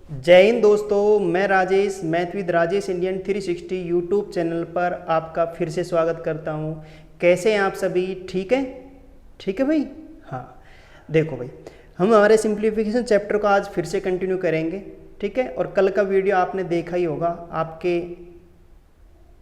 जय हिंद दोस्तों, मैं Rajesh math with Rajesh Indian 360 YouTube channel पर आपका फिर से स्वागत करता हूं। कैसे हैं आप सभी? ठीक है? ठीक है भाई। हाँ, देखो भाई, हम हमारे सिंप्लीफिकेशन चैप्टर को आज फिर से कंटिन्यू करेंगे। ठीक है, और कल का वीडियो आपने देखा ही होगा, आपके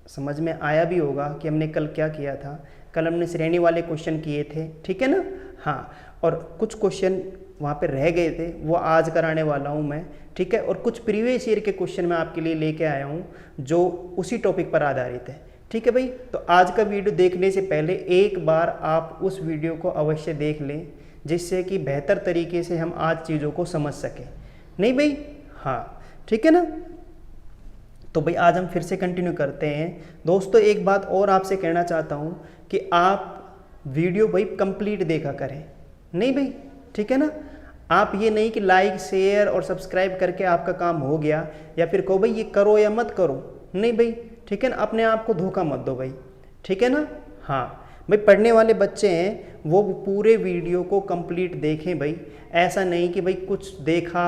समझ में आया भी होगा कि हमने कल क्या किया था। कल हमने श्रेणी वाले क्वेश्चन किए थे, ठीक है ना। हाँ, और कुछ क्वेश्चन वहाँ पे रह गए थे, वो आज कराने वाला हूँ मैं। ठीक है, और कुछ प्रीवियस ईयर के क्वेश्चन मैं आपके लिए लेके आया हूँ जो उसी टॉपिक पर आधारित है। ठीक है भाई, तो आज का वीडियो देखने से पहले एक बार आप उस वीडियो को अवश्य देख लें, जिससे कि बेहतर तरीके से हम आज चीज़ों को समझ सकें। नहीं भाई? हाँ, ठीक है ना। तो भाई आज हम फिर से कंटिन्यू करते हैं। दोस्तों, एक बात और आपसे कहना चाहता हूँ कि आप वीडियो भाई कंप्लीट देखा करें। नहीं भाई? ठीक है ना। आप ये नहीं कि लाइक शेयर और सब्सक्राइब करके आपका काम हो गया, या फिर कहो भाई ये करो या मत करो। नहीं भाई, ठीक है ना, अपने आप को धोखा मत दो भाई। ठीक है ना। हाँ भाई, पढ़ने वाले बच्चे हैं वो पूरे वीडियो को कंप्लीट देखें भाई। ऐसा नहीं कि भाई कुछ देखा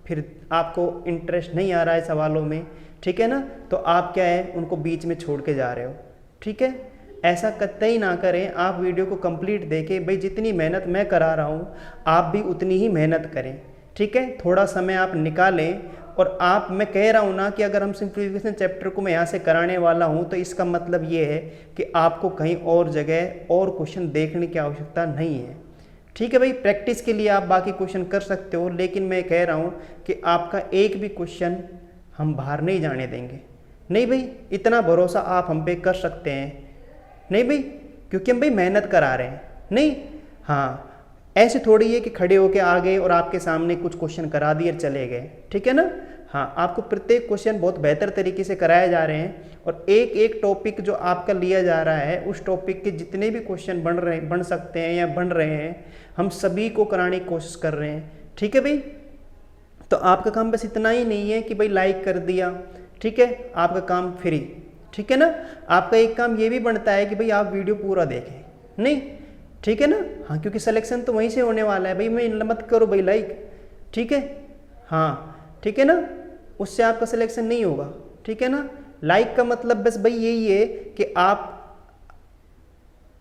फिर आपको इंटरेस्ट नहीं आ रहा है सवालों में, ठीक है ना, तो आप क्या है उनको बीच में छोड़ के जा रहे हो। ठीक है, ऐसा कतई ना करें। आप वीडियो को कंप्लीट देखें भाई। जितनी मेहनत मैं करा रहा हूँ आप भी उतनी ही मेहनत करें। ठीक है, थोड़ा समय आप निकालें। और आप, मैं कह रहा हूँ ना कि अगर हम सिंप्लीफिकेशन चैप्टर को मैं यहाँ से कराने वाला हूँ तो इसका मतलब ये है कि आपको कहीं और जगह और क्वेश्चन देखने की आवश्यकता नहीं है। ठीक है भाई, प्रैक्टिस के लिए आप बाकी क्वेश्चन कर सकते हो, लेकिन मैं कह रहा हूँ कि आपका एक भी क्वेश्चन हम बाहर नहीं जाने देंगे। नहीं भाई, इतना भरोसा आप हम पे कर सकते हैं। नहीं भाई, क्योंकि हम भाई मेहनत करा रहे हैं। नहीं, हाँ, ऐसे थोड़ी है कि खड़े होके आ गए और आपके सामने कुछ क्वेश्चन करा दिए और चले गए। ठीक है ना। हाँ, आपको प्रत्येक क्वेश्चन बहुत बेहतर तरीके से कराए जा रहे हैं, और एक एक टॉपिक जो आपका लिया जा रहा है उस टॉपिक के जितने भी क्वेश्चन बन सकते हैं या बन रहे हैं, हम सभी को कराने की कोशिश कर रहे हैं। ठीक है भाई, तो आपका काम बस इतना ही नहीं है कि भाई लाइक कर दिया, ठीक है, आपका काम फ्री। ठीक है ना। आपका एक काम ये भी बनता है कि भाई आप वीडियो पूरा देखें। नहीं, ठीक है ना। हाँ, क्योंकि सिलेक्शन तो वहीं से होने वाला है भाई। मैं मत करो भाई लाइक, ठीक है। हाँ, ठीक है ना, उससे आपका सिलेक्शन नहीं होगा। ठीक है ना। लाइक का मतलब बस भाई यही है कि आप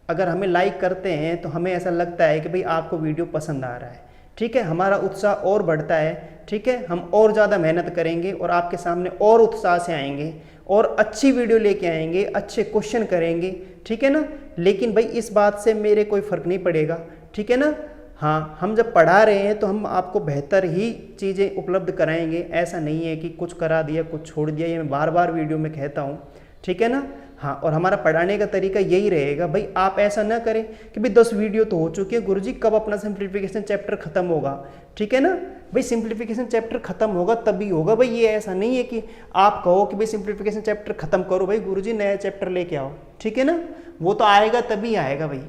अगर हमें लाइक करते हैं तो हमें ऐसा लगता है कि भाई आपको वीडियो पसंद आ रहा है। ठीक है, हमारा उत्साह और बढ़ता है। ठीक है, हम और ज़्यादा मेहनत करेंगे और आपके सामने और उत्साह से आएंगे और अच्छी वीडियो लेके आएंगे, अच्छे क्वेश्चन करेंगे। ठीक है ना। लेकिन भाई इस बात से मेरे कोई फ़र्क नहीं पड़ेगा। ठीक है ना। हाँ, हम जब पढ़ा रहे हैं तो हम आपको बेहतर ही चीज़ें उपलब्ध कराएंगे। ऐसा नहीं है कि कुछ करा दिया कुछ छोड़ दिया, ये मैं बार बार वीडियो में कहता हूँ। ठीक है ना। हाँ, और हमारा पढ़ाने का तरीका यही रहेगा भाई। आप ऐसा ना करें कि भाई 10 वीडियो तो हो चुकी है गुरुजी, कब अपना सिंप्लीफिकेशन चैप्टर खत्म होगा। ठीक है ना भाई, सिंप्लीफिकेशन चैप्टर खत्म होगा तभी होगा भाई। ये ऐसा नहीं है कि आप कहो कि भाई सिंप्लीफिकेशन चैप्टर खत्म करो भाई गुरुजी, नया चैप्टर लेके आओ। ठीक है ना, वो तो आएगा तभी आएगा भाई।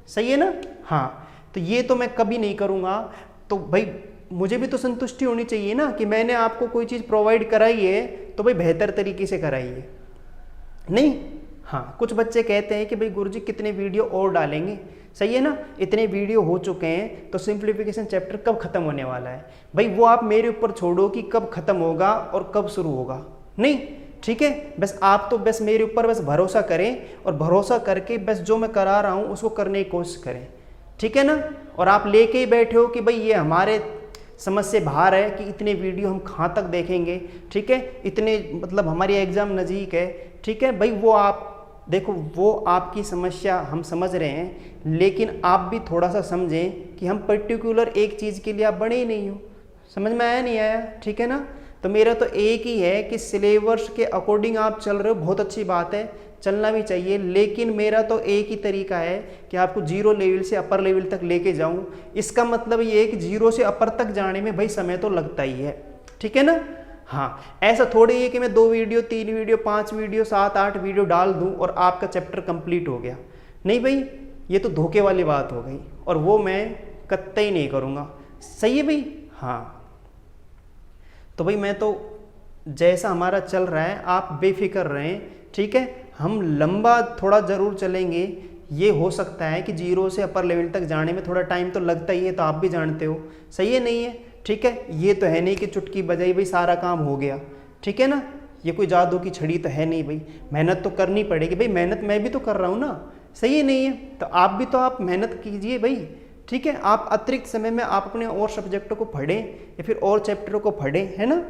सही है ना। हाँ, तो ये तो मैं कभी नहीं करूँगा। तो भाई मुझे भी तो संतुष्टि होनी चाहिए ना कि मैंने आपको कोई चीज़ प्रोवाइड कराई है तो भाई बेहतर तरीके से कराई है। नहीं, हाँ, कुछ बच्चे कहते हैं कि भाई गुरुजी कितने वीडियो और डालेंगे। सही है ना, इतने वीडियो हो चुके हैं तो सिंप्लीफिकेशन चैप्टर कब खत्म होने वाला है भाई, वो आप मेरे ऊपर छोड़ो कि कब खत्म होगा और कब शुरू होगा। नहीं, ठीक है, बस आप तो बस मेरे ऊपर बस भरोसा करें और भरोसा करके बस जो मैं करा रहा हूँ उसको करने की कोशिश करें। ठीक है ना। और आप लेके ही बैठे हो कि भाई ये हमारे समझ से बाहर है कि इतने वीडियो हम कहाँ तक देखेंगे। ठीक है, इतने मतलब हमारी एग्ज़ाम नज़दीक है। ठीक है भाई, वो आप देखो, वो आपकी समस्या हम समझ रहे हैं, लेकिन आप भी थोड़ा सा समझें कि हम पर्टिकुलर एक चीज़ के लिए आप बने ही नहीं हो। समझ में आया नहीं आया? ठीक है ना। तो मेरा तो एक ही है कि सिलेबस के अकॉर्डिंग आप चल रहे हो, बहुत अच्छी बात है, चलना भी चाहिए। लेकिन मेरा तो एक ही तरीका है कि आपको जीरो लेवल से अपर लेवल तक लेके जाऊं। इसका मतलब ये है कि जीरो से अपर तक जाने में भाई समय तो लगता ही है। ठीक है ना। हाँ, ऐसा थोड़ी है कि मैं 2 वीडियो 3 वीडियो 5 वीडियो 7 8 वीडियो डाल दूं और आपका चैप्टर कंप्लीट हो गया। नहीं भाई, ये तो धोखे वाली बात हो गई, और वो मैं कतई नहीं करूँगा। सही है भाई। हाँ, तो भाई मैं तो जैसा हमारा चल रहा है आप बेफिक्र रहें। ठीक है, हम लंबा थोड़ा ज़रूर चलेंगे। ये हो सकता है कि जीरो से अपर लेवल तक जाने में थोड़ा टाइम तो लगता ही है, तो आप भी जानते हो। सही है नहीं है? ठीक है, ये तो है नहीं कि चुटकी बजाई भाई सारा काम हो गया, ठीक है ना, ये कोई जादू की छड़ी तो है नहीं भाई, मेहनत तो करनी पड़ेगी भाई, मेहनत मैं भी तो कर रहा हूँ ना, सही है नहीं है, तो आप भी तो आप मेहनत कीजिए भाई, ठीक है, आप अतिरिक्त समय में आप अपने और सब्जेक्टों को पढ़ें या फिर और चैप्टरों को पढ़ें, है ना,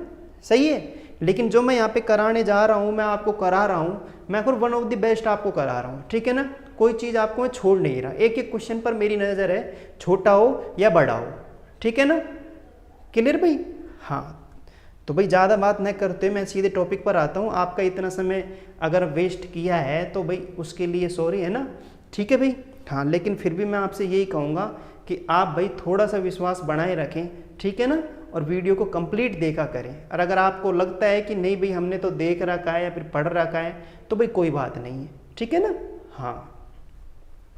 सही है। लेकिन जो मैं यहाँ पे कराने जा रहा हूँ, मैं आपको करा रहा हूँ, मैं फिर वन ऑफ द बेस्ट आपको करा रहा हूँ, ठीक है ना, कोई चीज़ आपको मैं छोड़ नहीं रहा, एक एक क्वेश्चन पर मेरी नज़र है, छोटा हो या बड़ा हो, ठीक है ना, क्लियर भाई। हाँ, तो भाई ज़्यादा बात न करते मैं सीधे टॉपिक पर आता हूँ, आपका इतना समय अगर वेस्ट किया है तो भाई उसके लिए सॉरी, है ना, ठीक है भाई। हाँ, लेकिन फिर भी मैं आपसे यही कहूँगा कि आप भाई थोड़ा सा विश्वास बनाए रखें, ठीक है ना, और वीडियो को कंप्लीट देखा करें, और अगर आपको लगता है कि नहीं भाई हमने तो देख रखा है या फिर पढ़ रखा है तो भाई कोई बात नहीं है, ठीक है ना। हाँ,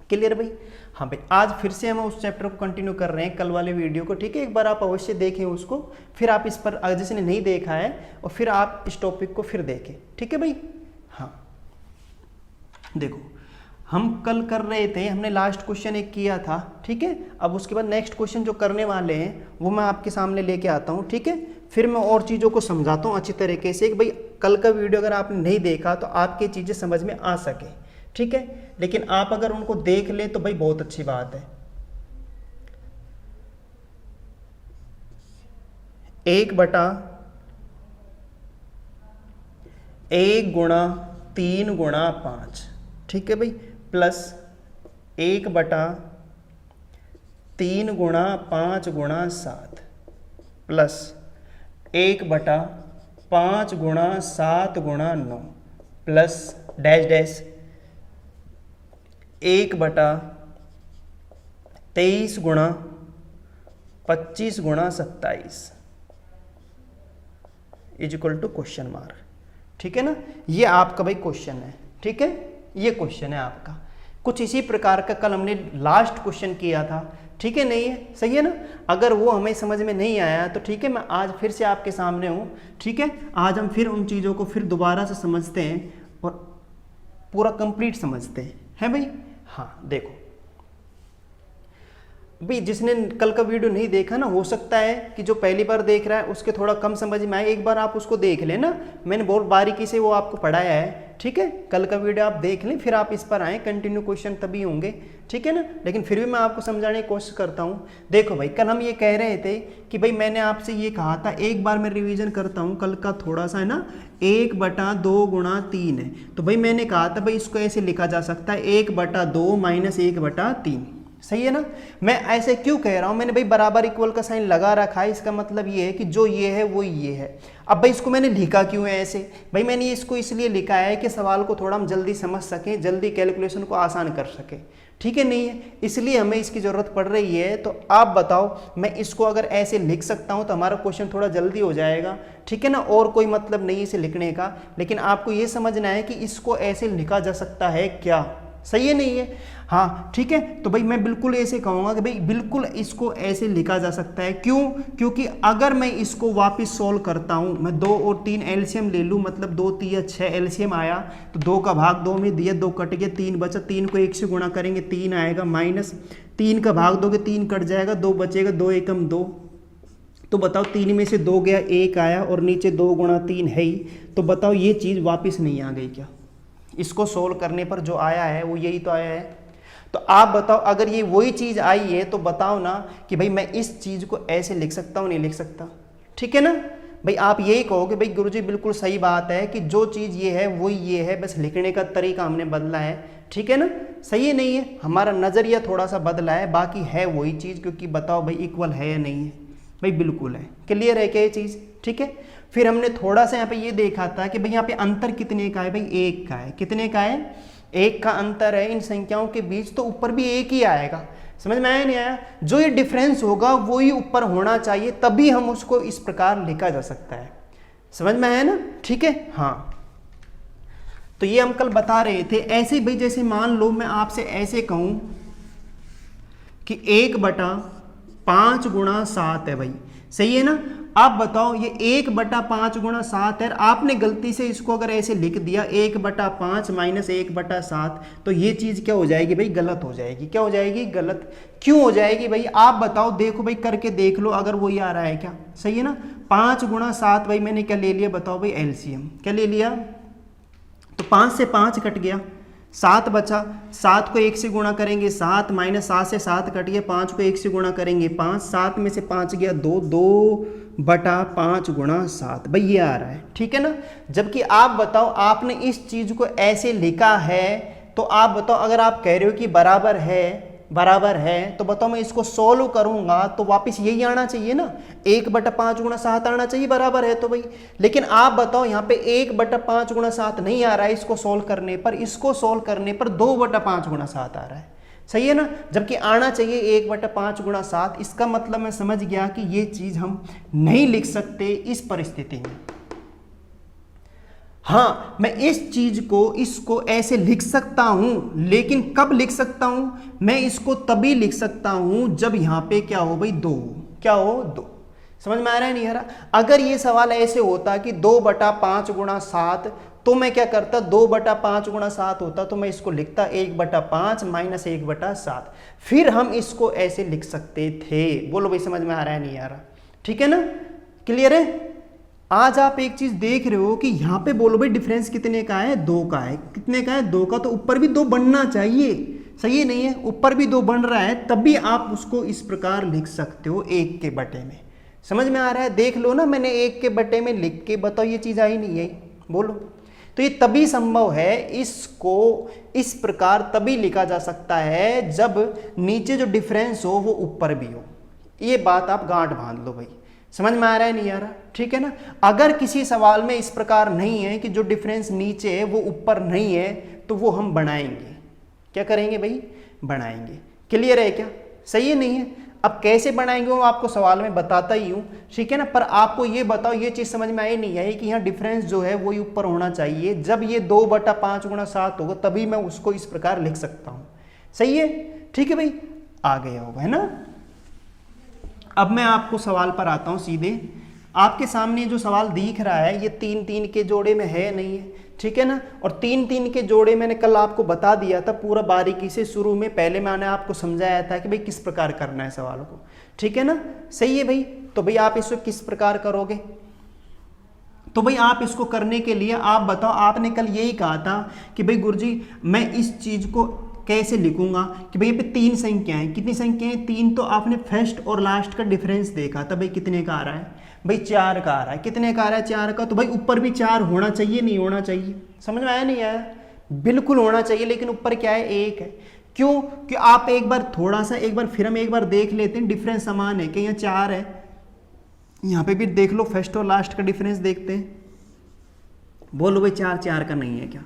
क्लियर भाई। हाँ भाई, आज फिर से हम उस चैप्टर को कंटिन्यू कर रहे हैं, कल वाले वीडियो को, ठीक है, एक बार आप अवश्य देखें उसको, फिर आप इस पर जिसने नहीं देखा है और फिर आप इस टॉपिक को फिर देखें, ठीक है भाई। हाँ, देखो हम कल कर रहे थे, हमने लास्ट क्वेश्चन एक किया था, ठीक है, अब उसके बाद नेक्स्ट क्वेश्चन जो करने वाले हैं वो मैं आपके सामने लेके आता हूँ, ठीक है, फिर मैं और चीज़ों को समझाता हूँ अच्छी तरीके से कि भाई कल का वीडियो अगर आपने नहीं देखा तो आपकी चीज़ें समझ में आ सके, ठीक है, लेकिन आप अगर उनको देख लें तो भाई बहुत अच्छी बात है। 1/1 गुणा 3 गुणा 5, ठीक है भाई, प्लस 1/3 गुणा 5 गुणा 7 प्लस 1/5 गुणा 7 गुणा 9 प्लस डैश डैश 1/23 गुणा 25 गुणा 27 is equal to question mark, ठीक है ना, ये आपका भाई क्वेश्चन है, ठीक है, ये क्वेश्चन है आपका, कुछ इसी प्रकार का कल हमने लास्ट क्वेश्चन किया था, ठीक है, नहीं है, सही है ना। अगर वो हमें समझ में नहीं आया तो ठीक है, मैं आज फिर से आपके सामने हूँ, ठीक है, आज हम फिर उन चीज़ों को फिर दोबारा से समझते हैं और पूरा कंप्लीट समझते हैं भाई। हाँ, देखो भाई, जिसने कल का वीडियो नहीं देखा ना, हो सकता है कि जो पहली बार देख रहा है उसके थोड़ा कम समझ में आए, एक बार आप उसको देख लें ना, मैंने बहुत बारीकी से वो आपको पढ़ाया है, ठीक है, कल का वीडियो आप देख लें, फिर आप इस पर आएँ, कंटिन्यू क्वेश्चन तभी होंगे, ठीक है ना, लेकिन फिर भी मैं आपको समझाने की कोशिश करता हूँ। देखो भाई, कल हम ये कह रहे थे कि भाई मैंने आपसे ये कहा था, एक बार मैं रिविजन करता हूँ कल का थोड़ा सा, है ना, 1/2 गुणा 3 है, तो भाई मैंने कहा था भाई इसको ऐसे लिखा जा सकता है 1/2 माइनस 1/3, सही है ना। मैं ऐसे क्यों कह रहा हूं, मैंने भाई बराबर इक्वल का साइन लगा रखा है, इसका मतलब ये है कि जो ये है वो ये है। अब भाई इसको मैंने लिखा क्यों है ऐसे, भाई मैंने इसको इसलिए लिखा है कि सवाल को थोड़ा हम जल्दी समझ सकें, जल्दी कैलकुलेशन को आसान कर सकें, ठीक है, नहीं है, इसलिए हमें इसकी ज़रूरत पड़ रही है। तो आप बताओ, मैं इसको अगर ऐसे लिख सकता हूं तो हमारा क्वेश्चन थोड़ा जल्दी हो जाएगा, ठीक है ना, और कोई मतलब नहीं इसे लिखने का, लेकिन आपको ये समझना है कि इसको ऐसे लिखा जा सकता है क्या, सही है नहीं है। हाँ, ठीक है, तो भाई मैं बिल्कुल ऐसे कहूँगा कि भाई बिल्कुल इसको ऐसे लिखा जा सकता है, क्यों, क्योंकि अगर मैं इसको वापस सॉल्व करता हूँ, मैं 2 और 3 एलसीएम ले लूँ, मतलब 2 3 6 एलसीएम आया, तो 2 का भाग 2 में दिया, 2 कट गया, 3 बचा, 3 को 1 से गुणा करेंगे 3 आएगा, माइनस 3 का भाग दोगे 3 कट जाएगा, 2 बचेगा, 2 एकम 2, तो बताओ 3 में से 2 गया, 1 आया, और नीचे 2 गुणा 3 है ही, तो बताओ ये चीज़ वापस नहीं आ गई क्या, इसको सोल्व करने पर जो आया है वो यही तो आया है। तो आप बताओ, अगर ये वही चीज़ आई है तो बताओ ना कि भाई मैं इस चीज़ को ऐसे लिख सकता हूँ, नहीं लिख सकता, ठीक है ना। भाई आप यही कहोगे भाई गुरुजी बिल्कुल सही बात है कि जो चीज़ ये है वही ये है, बस लिखने का तरीका हमने बदला है, ठीक है ना, सही है नहीं है, हमारा नज़रिया थोड़ा सा बदला है, बाकी है वही चीज़, क्योंकि बताओ भाई इक्वल है या नहीं है, भाई बिल्कुल है, क्लियर है क्या ये चीज़, ठीक है। फिर हमने थोड़ा सा यहाँ पे ये देखा था कि भाई यहाँ पे अंतर कितने का है, भाई 1 का है, कितने का है, 1 का अंतर है इन संख्याओं के बीच, तो ऊपर भी 1 ही आएगा, समझ में आया नहीं आया, जो ये डिफरेंस होगा वो ही ऊपर होना चाहिए, तभी हम उसको इस प्रकार लिखा जा सकता है, समझ में आया ना, ठीक है। हाँ, तो ये हम कल बता रहे थे, ऐसे भाई जैसे मान लो मैं आपसे ऐसे कहूं कि 1/5 गुणा 7 है भाई, सही है ना। आप बताओ ये 1/5 गुणा 7 है, आपने गलती से इसको अगर ऐसे लिख दिया 1/5 माइनस 1/7, तो ये चीज क्या हो जाएगी भाई, गलत हो जाएगी। क्या हो जाएगी, गलत। क्यों हो जाएगी भाई, आप बताओ, देखो भाई करके देख लो अगर वही आ रहा है क्या, सही है ना। 5 गुणा 7 भाई मैंने क्या ले लिया, बताओ भाई एलसीएम क्या ले लिया, तो 5 से 5 कट गया, 7 बचा, 7 को 1 से गुणा करेंगे 7, माइनस 7 से 7 कट गया, 5 को 1 से गुणा करेंगे 5, 7 में से 5 गया 2, 2/5 गुणा 7, भाई ये आ रहा है, ठीक है ना। जबकि आप बताओ आपने इस चीज को ऐसे लिखा है, तो आप बताओ अगर आप कह रहे हो कि बराबर है, तो बताओ मैं इसको सोल्व करूंगा तो वापस यही आना चाहिए ना, 1/5 गुणा 7 आना चाहिए, बराबर है तो भाई। लेकिन आप बताओ यहाँ पे 1/5 गुणा 7 नहीं आ रहा है इसको सोल्व करने पर, इसको सोल्व करने पर 2/5 गुणा 7 आ रहा है, सही है ना। जबकि आना चाहिए 1/5 गुणा 7। इसका मतलब मैं समझ गया कि ये चीज हम नहीं लिख सकते इस परिस्थिति में। हाँ, मैं इस चीज को इसको ऐसे लिख सकता हूं, लेकिन कब लिख सकता हूं, मैं इसको तभी लिख सकता हूं जब यहां पे क्या हो भाई, 2, क्या हो 2। समझ में आ रहा है नहीं आ रहा। अगर ये सवाल ऐसे होता कि 2/5 गुणा 7, तो मैं क्या करता, 2/5 गुणा 7 होता तो मैं इसको लिखता 1/5 माइनस 1/7, फिर हम इसको ऐसे लिख सकते थे। बोलो भाई समझ में आ रहा है नहीं आ रहा, ठीक है ना, क्लियर है। आज आप एक चीज देख रहे हो कि यहां पे बोलो भाई डिफरेंस कितने का है, 2 का है। कितने का है, 2 का, तो ऊपर भी 2 बनना चाहिए, सही नहीं है, ऊपर भी 2 बन रहा है, तब भी आप उसको इस प्रकार लिख सकते हो 1 के बटे में। समझ में आ रहा है, देख लो ना, मैंने 1 के बटे में लिख के, बताओ ये चीज आई नहीं आई, बोलो। तो ये तभी संभव है, इसको इस प्रकार तभी लिखा जा सकता है जब नीचे जो डिफरेंस हो वो ऊपर भी हो। ये बात आप गांठ बांध लो भाई, समझ में आ रहा है नहीं आ रहा, ठीक है ना। अगर किसी सवाल में इस प्रकार नहीं है कि जो डिफरेंस नीचे है वो ऊपर नहीं है, तो वो हम बनाएंगे, क्या करेंगे भाई, बनाएंगे। क्लियर है क्या, सही है नहीं है। अब कैसे बनाएंगे वो आपको सवाल में बताता ही हूं, ठीक है ना। पर आपको ये बताओ, ये चीज समझ में आई नहीं आई कि यहाँ डिफरेंस जो है वो ऊपर होना चाहिए। जब ये 2/5 गुणा 7 होगा तभी मैं उसको इस प्रकार लिख सकता हूं, सही है, ठीक है भाई, आ गया होगा, है ना। अब मैं आपको सवाल पर आता हूं सीधे। आपके सामने जो सवाल दिख रहा है ये 3-3 के जोड़े में है नहीं है, ठीक है ना। और 3-3 के जोड़े मैंने कल आपको बता दिया था पूरा बारीकी से, शुरू में पहले मैंने आपको समझाया था कि भाई किस प्रकार करना है सवाल को, ठीक है ना, सही है भाई। तो भाई आप इसको किस प्रकार करोगे, तो भाई आप इसको करने के लिए आप बताओ, आपने कल यही कहा था कि भाई गुरुजी मैं इस चीज को कैसे लिखूंगा कि भाई यहाँ पे 3 संख्याएं हैं, कितनी संख्याएं हैं, 3। तो आपने फर्स्ट और लास्ट का डिफरेंस देखा था, भाई कितने का आ रहा है, भाई 4 का आ रहा है। कितने का आ रहा है, 4 का। तो भाई ऊपर भी 4 होना चाहिए, नहीं होना चाहिए, समझ में आया नहीं आया, बिल्कुल होना चाहिए। लेकिन ऊपर क्या है, 1 है। क्यों, कि आप एक बार थोड़ा सा एक बार फिर हम एक बार देख लेते हैं, डिफरेंस समान है कि यहाँ 4 है, यहाँ पे भी देख लो, फर्स्ट और लास्ट का डिफरेंस देखते हैं। बोलो भाई 4 का नहीं है क्या,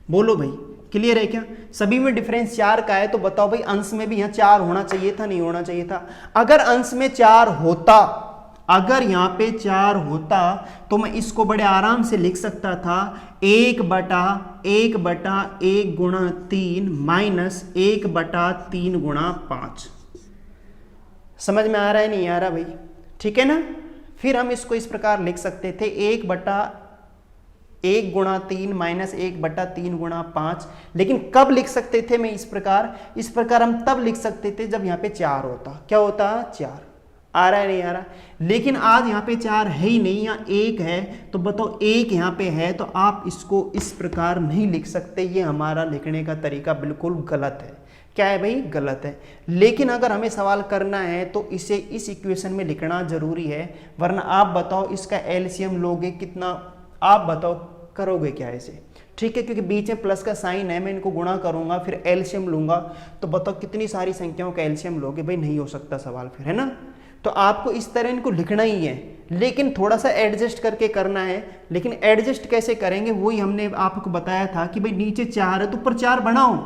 बोलो भाई, क्लियर है क्या, सभी में डिफरेंस 4 का है। तो बताओ भाई अंश में भी यहाँ 4 होना चाहिए था, नहीं होना चाहिए था। अगर अंश में 4 होता, अगर यहाँ पे 4 होता तो मैं इसको बड़े आराम से लिख सकता था 1/1 गुणा 3 माइनस 1/3 गुणा 5। समझ में आ रहा है नहीं आ रहा भाई, ठीक है ना। फिर हम इसको इस प्रकार लिख सकते थे 1/1 गुणा 3 माइनस 1/3 गुणा 5। लेकिन कब लिख सकते थे मैं इस प्रकार हम तब लिख सकते थे जब यहाँ पे 4 होता। क्या होता, 4। आ रहा है नहीं आ रहा, लेकिन आज यहाँ पे 4 है ही नहीं, यहाँ 1 है। तो बताओ 1 यहाँ पे है, तो आप इसको इस प्रकार नहीं लिख सकते। ये हमारा लिखने का तरीका बिल्कुल गलत है। क्या है भाई, गलत है। लेकिन अगर हमें सवाल करना है तो इसे इस इक्वेशन में लिखना जरूरी है, वरना आप बताओ इसका एलसीएम लोगे कितना, आप बताओ करोगे क्या इसे, ठीक है। क्योंकि बीच में प्लस का साइन है, मैं इनको गुणा करूंगा फिर एलसीएम लूंगा, तो बताओ कितनी सारी संख्याओं का एलसीएम लोगे, भाई नहीं हो सकता सवाल फिर, है ना। तो आपको इस तरह इनको लिखना ही है, लेकिन थोड़ा सा एडजस्ट करके करना है। लेकिन एडजस्ट कैसे करेंगे वही हमने आपको बताया था कि भाई नीचे 4 है तो ऊपर 4 बनाओ,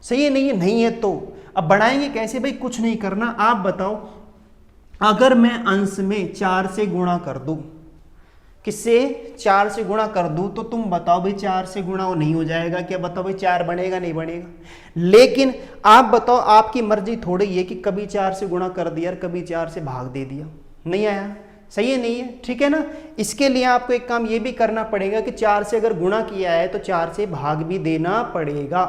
सही है नहीं है, नहीं है तो अब बढ़ाएंगे कैसे, भाई कुछ नहीं करना। आप बताओ अगर मैं अंश में 4 से गुणा कर दूं, किससे, 4 से गुणा कर दूं, तो तुम बताओ भाई 4 से गुणा वो नहीं हो जाएगा क्या, बताओ भाई 4 बनेगा नहीं बनेगा। लेकिन आप बताओ आपकी मर्जी थोड़ी है कि कभी 4 से गुणा कर दिया और कभी 4 से भाग दे दिया, नहीं आया, सही है नहीं है, ठीक है ना। इसके लिए आपको एक काम ये भी करना पड़ेगा कि 4 से अगर गुणा किया है तो 4 से भाग भी देना पड़ेगा।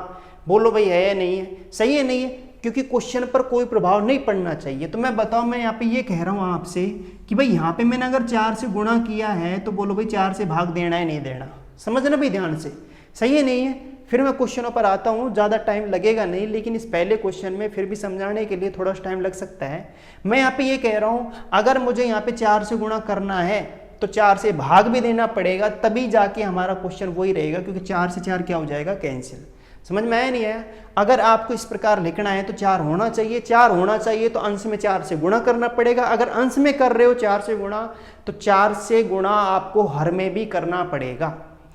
बोलो भाई है या नहीं है, सही है नहीं है, क्योंकि क्वेश्चन पर कोई प्रभाव नहीं पड़ना चाहिए। तो मैं बताऊं, मैं यहाँ पे ये कह रहा हूँ आपसे कि भाई यहाँ पे मैंने अगर 4 से गुणा किया है तो बोलो भाई 4 से भाग देना है नहीं देना, समझना भाई ध्यान से, सही है नहीं है। फिर मैं क्वेश्चनों पर आता हूँ, ज़्यादा टाइम लगेगा नहीं, लेकिन इस पहले क्वेश्चन में फिर भी समझाने के लिए थोड़ा सा टाइम लग सकता है। मैं यहाँ पे ये कह रहा हूँ, अगर मुझे यहाँ पे 4 से गुणा करना है तो 4 से भाग भी देना पड़ेगा, तभी जाके हमारा क्वेश्चन वही रहेगा, क्योंकि 4 से 4 क्या हो जाएगा, कैंसिल। समझ में आया नहीं आया। अगर आपको इस प्रकार लिखना है तो 4 होना चाहिए, 4 होना चाहिए तो अंश में 4 से गुणा करना पड़ेगा। अगर अंश में कर रहे हो 4 से गुणा तो 4 से गुणा आपको हर में भी करना पड़ेगा।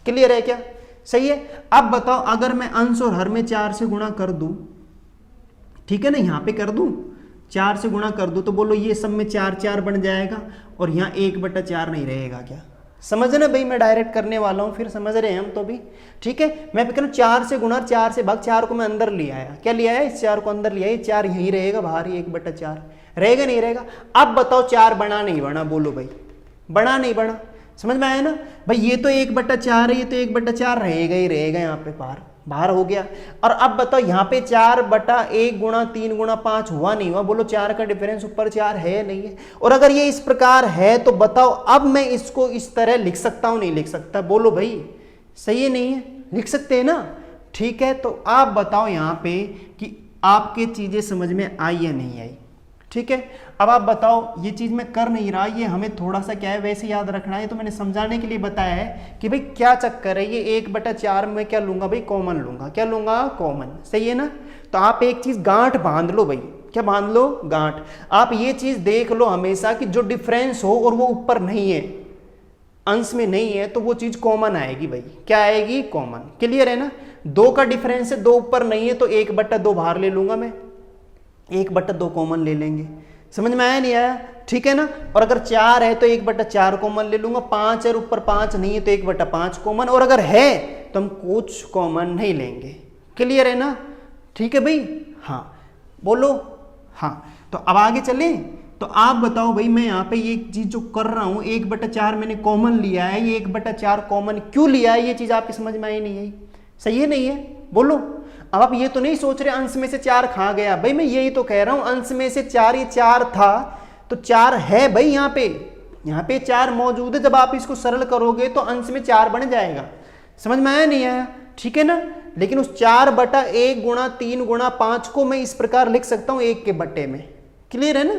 क्लियर है क्या, सही है। अब बताओ, अगर मैं अंश और हर में 4 से गुणा कर दूं, ठीक है ना, यहां पे कर दूं 4 से गुणा कर दूं, तो बोलो ये सब में 4 4 बन जाएगा और यहाँ 1/4 नहीं रहेगा क्या। समझना भाई, मैं डायरेक्ट करने वाला हूँ, फिर समझ रहे हैं हम तो भी, ठीक है। मैं कह रहा हूँ 4 से गुणा, 4 से भाग, 4 को मैं अंदर ले आया, क्या लिया है, इस 4 को अंदर लिया, ये 4 यहीं रहेगा, बाहर ही 1/4 रहेगा नहीं रहेगा। अब बताओ 4 बना नहीं बना, बोलो भाई बना नहीं बना, समझ में आया ना भाई। ये तो 1/4 है, ये तो 1/4 रहेगा ही रहेगा, यहाँ पे बाहर हो गया। और अब बताओ यहाँ पे 4/1 गुणा 3 गुणा 5 हुआ नहीं हुआ, बोलो 4 का डिफरेंस ऊपर 4 है नहीं है। और अगर ये इस प्रकार है तो बताओ अब मैं इसको इस तरह लिख सकता हूं नहीं लिख सकता, बोलो भाई सही है नहीं है, लिख सकते हैं ना, ठीक है। तो आप बताओ यहाँ पे कि आपके चीजें समझ में आई या नहीं आई, ठीक है। अब आप बताओ, ये चीज मैं कर नहीं रहा, ये हमें थोड़ा सा क्या है वैसे याद रखना है, तो मैंने समझाने के लिए बताया है कि भाई क्या चक्कर है, ये 1/4 में क्या लूंगा भाई, कॉमन लूंगा, क्या लूंगा, कॉमन, सही है ना। तो आप एक चीज गांठ बांध लो भाई, क्या बांध लो, गांठ। आप ये चीज देख लो हमेशा कि जो डिफरेंस हो और वो ऊपर नहीं है, अंश में नहीं है, तो वो चीज कॉमन आएगी भाई, क्या आएगी, कॉमन। क्लियर है ना। 2 का डिफरेंस है, 2 ऊपर नहीं है तो 1/2 बाहर ले लूंगा मैं, 1/2 कॉमन ले लेंगे, समझ में आया नहीं आया, ठीक है ना। और अगर 4 है तो 1/4 कॉमन ले लूंगा, 5 है ऊपर 5 नहीं है तो 1/5 कॉमन, और अगर है तो हम कुछ कॉमन नहीं लेंगे। क्लियर है ना, ठीक है भाई, हाँ बोलो, हाँ। तो अब आगे चले, तो आप बताओ भाई, मैं यहाँ पे ये चीज जो कर रहा हूँ 1/4 मैंने कॉमन लिया है, ये 1/4 कॉमन क्यों लिया है, ये चीज आपकी समझ में आई नहीं आई, सही है नहीं है, बोलो। अब आप ये तो नहीं सोच रहे अंश में से 4 खा गया, भाई मैं यही तो कह रहा हूं, अंश में से 4, ये 4 था तो 4 है भाई, यहाँ पे 4 मौजूद है। जब आप इसको सरल करोगे तो अंश में 4 बन जाएगा, समझ में आया नहीं आया, ठीक है ना। लेकिन उस 4/1 गुणा 3 गुणा 5 को मैं इस प्रकार लिख सकता हूं 1 के बट्टे में। क्लियर है ना।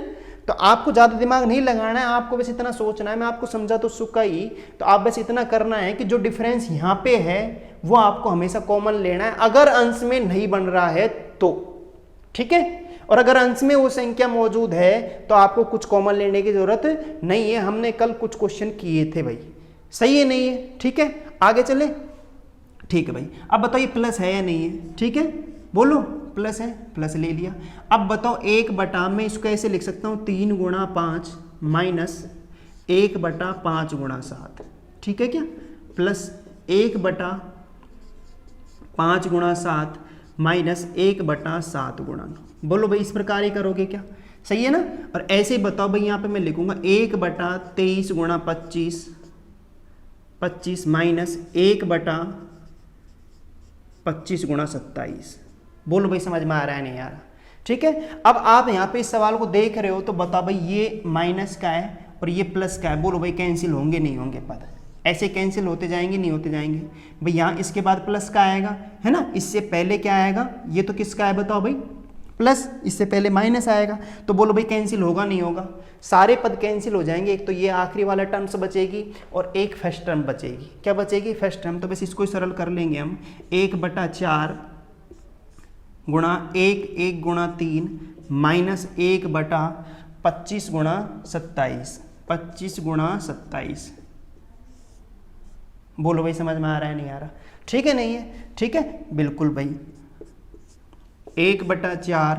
तो आपको ज्यादा दिमाग नहीं लगाना है, आपको बस इतना सोचना है, मैं आपको समझा तो सुका ही, तो आप बस इतना करना है कि जो डिफरेंस यहाँ पे है वो आपको हमेशा कॉमन लेना है, अगर अंश में नहीं बन रहा है तो, ठीक है। और अगर अंश में वो संख्या मौजूद है तो आपको कुछ कॉमन लेने की जरूरत नहीं है, हमने कल कुछ क्वेश्चन किए थे भाई, सही है नहीं है, ठीक है। आगे चले, ठीक है भाई। अब बताओ ये प्लस है या नहीं है, ठीक है, बोलो प्लस है, प्लस ले लिया। अब बताओ 1/, मैं इसको ऐसे लिख सकता हूँ 3 गुणा 5 माइनस 1/5 गुणा 7, ठीक है क्या, प्लस 1/5 गुणा 7 माइनस 1/7 गुणा 9। बोलो भाई इस प्रकार ही करोगे क्या, सही है ना। और ऐसे बताओ भाई, यहाँ पे मैं लिखूंगा 1/23 गुणा 25 माइनस 1/25 गुणा 27। बोलो भाई समझ में आ रहा है नहीं आ रहा, ठीक है। अब आप यहाँ पे इस सवाल को देख रहे हो तो बताओ भाई ये माइनस का है और ये प्लस का है, बोलो भाई कैंसिल होंगे नहीं होंगे, पता ऐसे कैंसिल होते जाएंगे नहीं होते जाएंगे भाई। यहाँ इसके बाद प्लस का आएगा है ना, इससे पहले क्या आएगा, ये तो किसका है बताओ भाई, प्लस, इससे पहले माइनस आएगा, तो बोलो भाई कैंसिल होगा नहीं होगा, सारे पद कैंसिल हो जाएंगे। एक तो ये आखिरी वाला टर्म्स बचेगी और एक फर्स्ट टर्म बचेगी, क्या बचेगी, फर्स्ट टर्म। तो बस इसको सरल कर लेंगे हम, 1/4 गुणा 1 गुणा 3 माइनस 1/25 गुणा 27, 25 गुणा 27। बोलो भाई समझ में आ रहा है नहीं आ रहा, ठीक है नहीं है, ठीक है बिल्कुल भाई। 1/4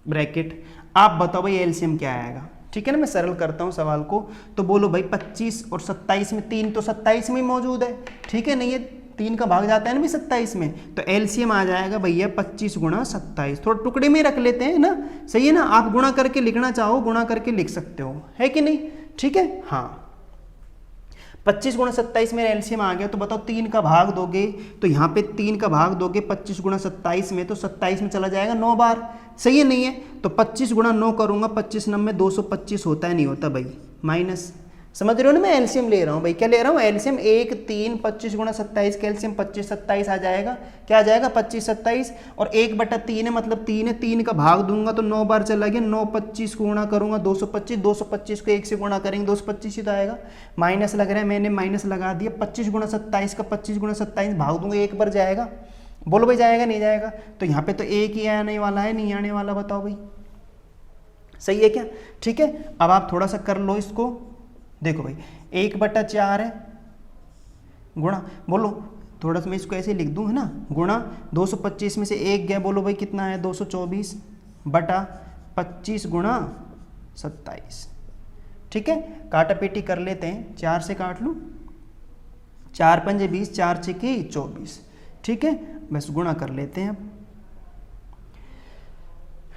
ब्रैकेट, आप बताओ भाई एलसीएम क्या आएगा, ठीक है ना। मैं सरल करता हूं सवाल को, तो बोलो भाई 25 और 27 में, 3 तो 27 में मौजूद है, ठीक है नहीं है, 3 का भाग जाता है ना भी 27 में, तो एलसीएम आ जाएगा भैया 25 गुणा 27। थोड़ा टुकड़े में रख लेते हैं ना, सही है ना। आप गुणा करके लिखना चाहो गुणा करके लिख सकते हो, है कि नहीं, ठीक है। हाँ 25 गुणा 27 मेरा एलसीएम आ गया, तो बताओ 3 का भाग दोगे तो यहाँ पे 3 का भाग दोगे 25 गुणा 27 में, तो 27 में चला जाएगा 9 बार, सही है नहीं है? तो 25 गुणा 9 करूँगा, 25 9 225 होता है, नहीं होता भाई, माइनस, समझ रहे हो ना? मैं एलसीएम ले रहा हूँ भाई, क्या ले रहा हूँ? एलसीएम 1 3 25 गुणा 27 का एलसीएम 25 27 आ जाएगा, क्या आ जाएगा? 25 27, और 1/3 है मतलब 3 है, 3 का भाग दूंगा तो 9 बार चला गया, 9 25 को गुणा करूंगा 225, 225 को 1 से गुणा करेंगे 225 ही तो आएगा, माइनस लग रहा है, मैंने माइनस लगा दिया, 25 गुणा 27 का 25 गुणा 27 भाग दूंगा 1 पर जाएगा, बोलो भाई जाएगा नहीं जाएगा? तो यहाँ पे तो 1 ही आने वाला है, नहीं आने वाला, बताओ भाई, सही है क्या? ठीक है, अब आप थोड़ा सा कर लो इसको, देखो भाई 1/4 है गुणा, बोलो थोड़ा सा मैं इसको ऐसे लिख दूं, है ना, गुणा 225 में से 1 गया, बोलो भाई कितना है? 224 बटा 25 गुणा 27, ठीक है। काटा पेटी कर लेते हैं, 4 से काट लूँ, 4 पंजे 20, 4 छके 24, ठीक है, बस गुणा कर लेते हैं अब।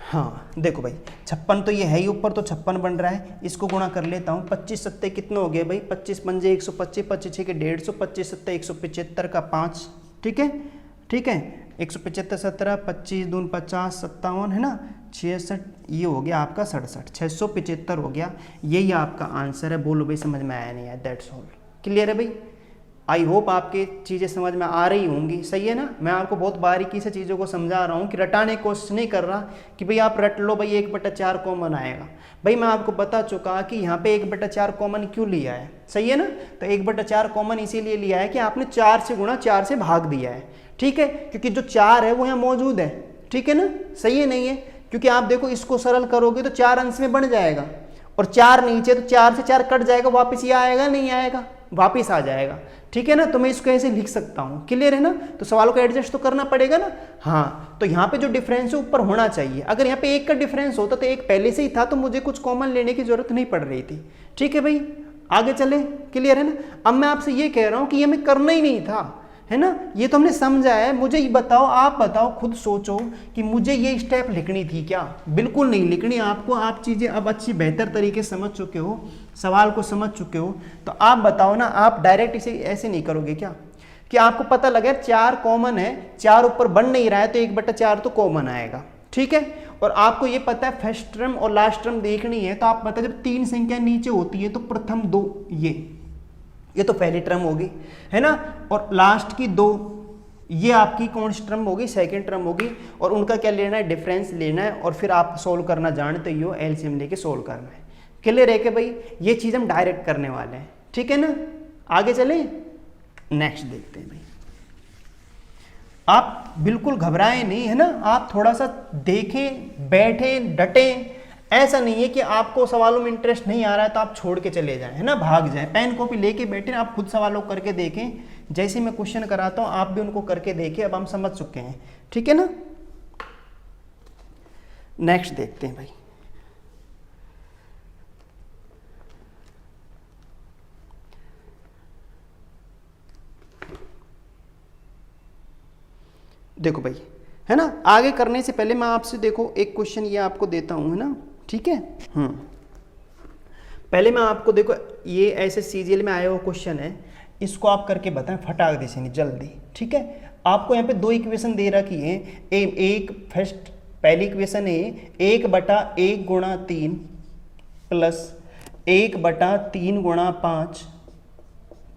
हाँ देखो भाई 56 तो ये है ही ऊपर, तो 56 बन रहा है, इसको गुणा कर लेता हूँ, 25 सत्ते कितने हो गए भाई? 25 पंजे 125, 25 छके 150, 25 सत्ते 175 का 5, ठीक है, ठीक है, 175 17, 25 दून 50 57, है ना, 66, ये हो गया आपका 67, 675 हो गया, यही आपका आंसर है। बोलो भाई समझ में आया नहीं आया? दैट्स ऑल, क्लियर है भाई? आई होप आपके चीज़ें समझ में आ रही होंगी, सही है ना? मैं आपको बहुत बारीकी से चीज़ों को समझा रहा हूँ कि रटाने की कोशिश नहीं कर रहा कि भाई आप रट लो भाई 1/4 कॉमन आएगा। भाई मैं आपको बता चुका कि यहाँ पे 1/4 कॉमन क्यों लिया है, सही है ना? तो 1/4 कॉमन इसीलिए लिया है कि आपने 4 से गुणा 4 से भाग दिया है, ठीक है, क्योंकि जो 4 है वो यहाँ मौजूद है, ठीक है ना, सही है नहीं है? क्योंकि आप देखो इसको सरल करोगे तो 4 अंश में बन जाएगा, और 4 नीचे, तो 4 से 4 कट जाएगा, वापस ये आएगा, नहीं आएगा, वापिस आ जाएगा, ठीक है ना? तो मैं इसको ऐसे लिख सकता हूँ, क्लियर है ना? तो सवालों को एडजस्ट तो करना पड़ेगा ना। हाँ तो यहाँ पे जो डिफरेंस है ऊपर होना चाहिए, अगर यहाँ पे 1 का डिफरेंस होता तो 1 पहले से ही था, तो मुझे कुछ कॉमन लेने की जरूरत नहीं पड़ रही थी, ठीक है भाई? आगे चले, क्लियर है ना? अब मैं आपसे ये कह रहा हूँ कि ये हमें करना ही नहीं था, है ना, ये तो हमने समझा है। मुझे ये बताओ, आप बताओ, खुद सोचो कि मुझे ये स्टेप लिखनी थी क्या? बिल्कुल नहीं लिखनी आपको, आप चीज़ें अब अच्छी बेहतर तरीके से समझ चुके हो, सवाल को समझ चुके हो, तो आप बताओ ना, आप डायरेक्ट इसे ऐसे नहीं करोगे क्या कि आपको पता लगे 4 कॉमन है, 4 ऊपर बन नहीं रहा है तो 1/4 तो कॉमन आएगा, ठीक है, और आपको ये पता है फर्स्ट टर्म और लास्ट टर्म देखनी है, तो आप पता जब 3 संख्या नीचे होती है तो प्रथम 2 ये तो पहली टर्म होगी, है ना, और लास्ट की 2 ये आपकी कौन सी टर्म होगी? सेकंड टर्म होगी, और उनका क्या लेना है? डिफरेंस लेना है, और फिर आप सोल्व करना जानते ही हो, एलसीएम लेके सोल्व करना है, क्लियर है कि भाई? ये चीज़ हम डायरेक्ट करने वाले हैं, ठीक है ना? आगे चले, नेक्स्ट देखते हैं भाई। आप बिल्कुल घबराए नहीं, है ना, आप थोड़ा सा देखें, बैठे, डटे, ऐसा नहीं है कि आपको सवालों में इंटरेस्ट नहीं आ रहा है तो आप छोड़ के चले जाएं, है ना, भाग जाएं। पेन कॉपी लेके बैठे, आप खुद सवालों करके देखें, जैसे मैं क्वेश्चन कराता हूं आप भी उनको करके देखें, अब हम समझ चुके हैं, ठीक है ना? नेक्स्ट देखते हैं भाई। देखो भाई, है ना, आगे करने से पहले मैं आपसे देखो एक क्वेश्चन ये आपको देता हूं, है ना, ठीक है। पहले मैं आपको देखो ये ऐसे सीजीएल में आया हुआ क्वेश्चन है, इसको आप करके बताएं फटाक दे से जल्दी, ठीक है। आपको यहाँ पे 2 इक्वेशन दे रखी है, एक फर्स्ट पहली इक्वेशन है 1/1 गुणा 3 प्लस 1/3 गुणा 5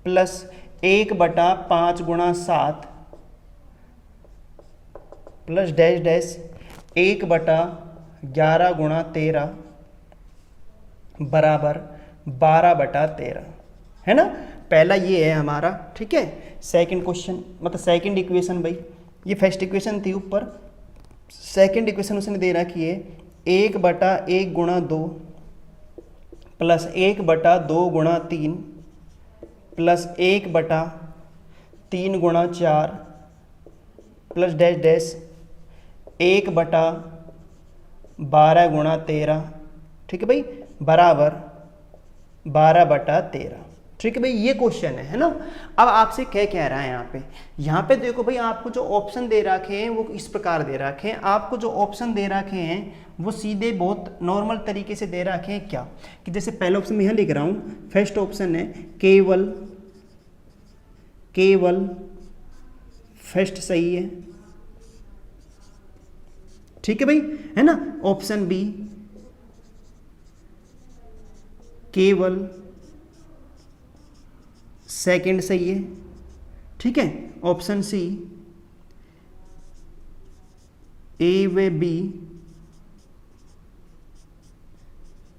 प्लस 1/5 गुणा 7 प्लस डैश डैश 1/11 गुणा 13 बराबर 12/13, है ना। पहला ये है हमारा, ठीक है। सेकंड क्वेश्चन मतलब सेकंड इक्वेशन भाई, ये फर्स्ट इक्वेशन थी ऊपर, सेकंड इक्वेशन उसने दे रखी है 1/1 गुणा 2 प्लस 1/2 गुणा 3 प्लस 1/3 गुणा 4 प्लस डैश डैश 1/12 गुणा 13, ठीक है भाई, बराबर 12/13, ठीक है भाई। ये क्वेश्चन है ना। अब आपसे क्या कह रहा है यहाँ पे देखो भाई, आपको जो ऑप्शन दे रखे हैं वो इस प्रकार दे रखे हैं। आपको जो ऑप्शन दे रखे हैं वो सीधे बहुत नॉर्मल तरीके से दे रखे हैं क्या, कि जैसे पहले ऑप्शन में यहाँ लिख रहा हूँ, फर्स्ट ऑप्शन है केवल फर्स्ट सही है, ठीक है भाई, है ना। ऑप्शन बी केवल सेकंड सही है, ठीक है। ऑप्शन सी ए व बी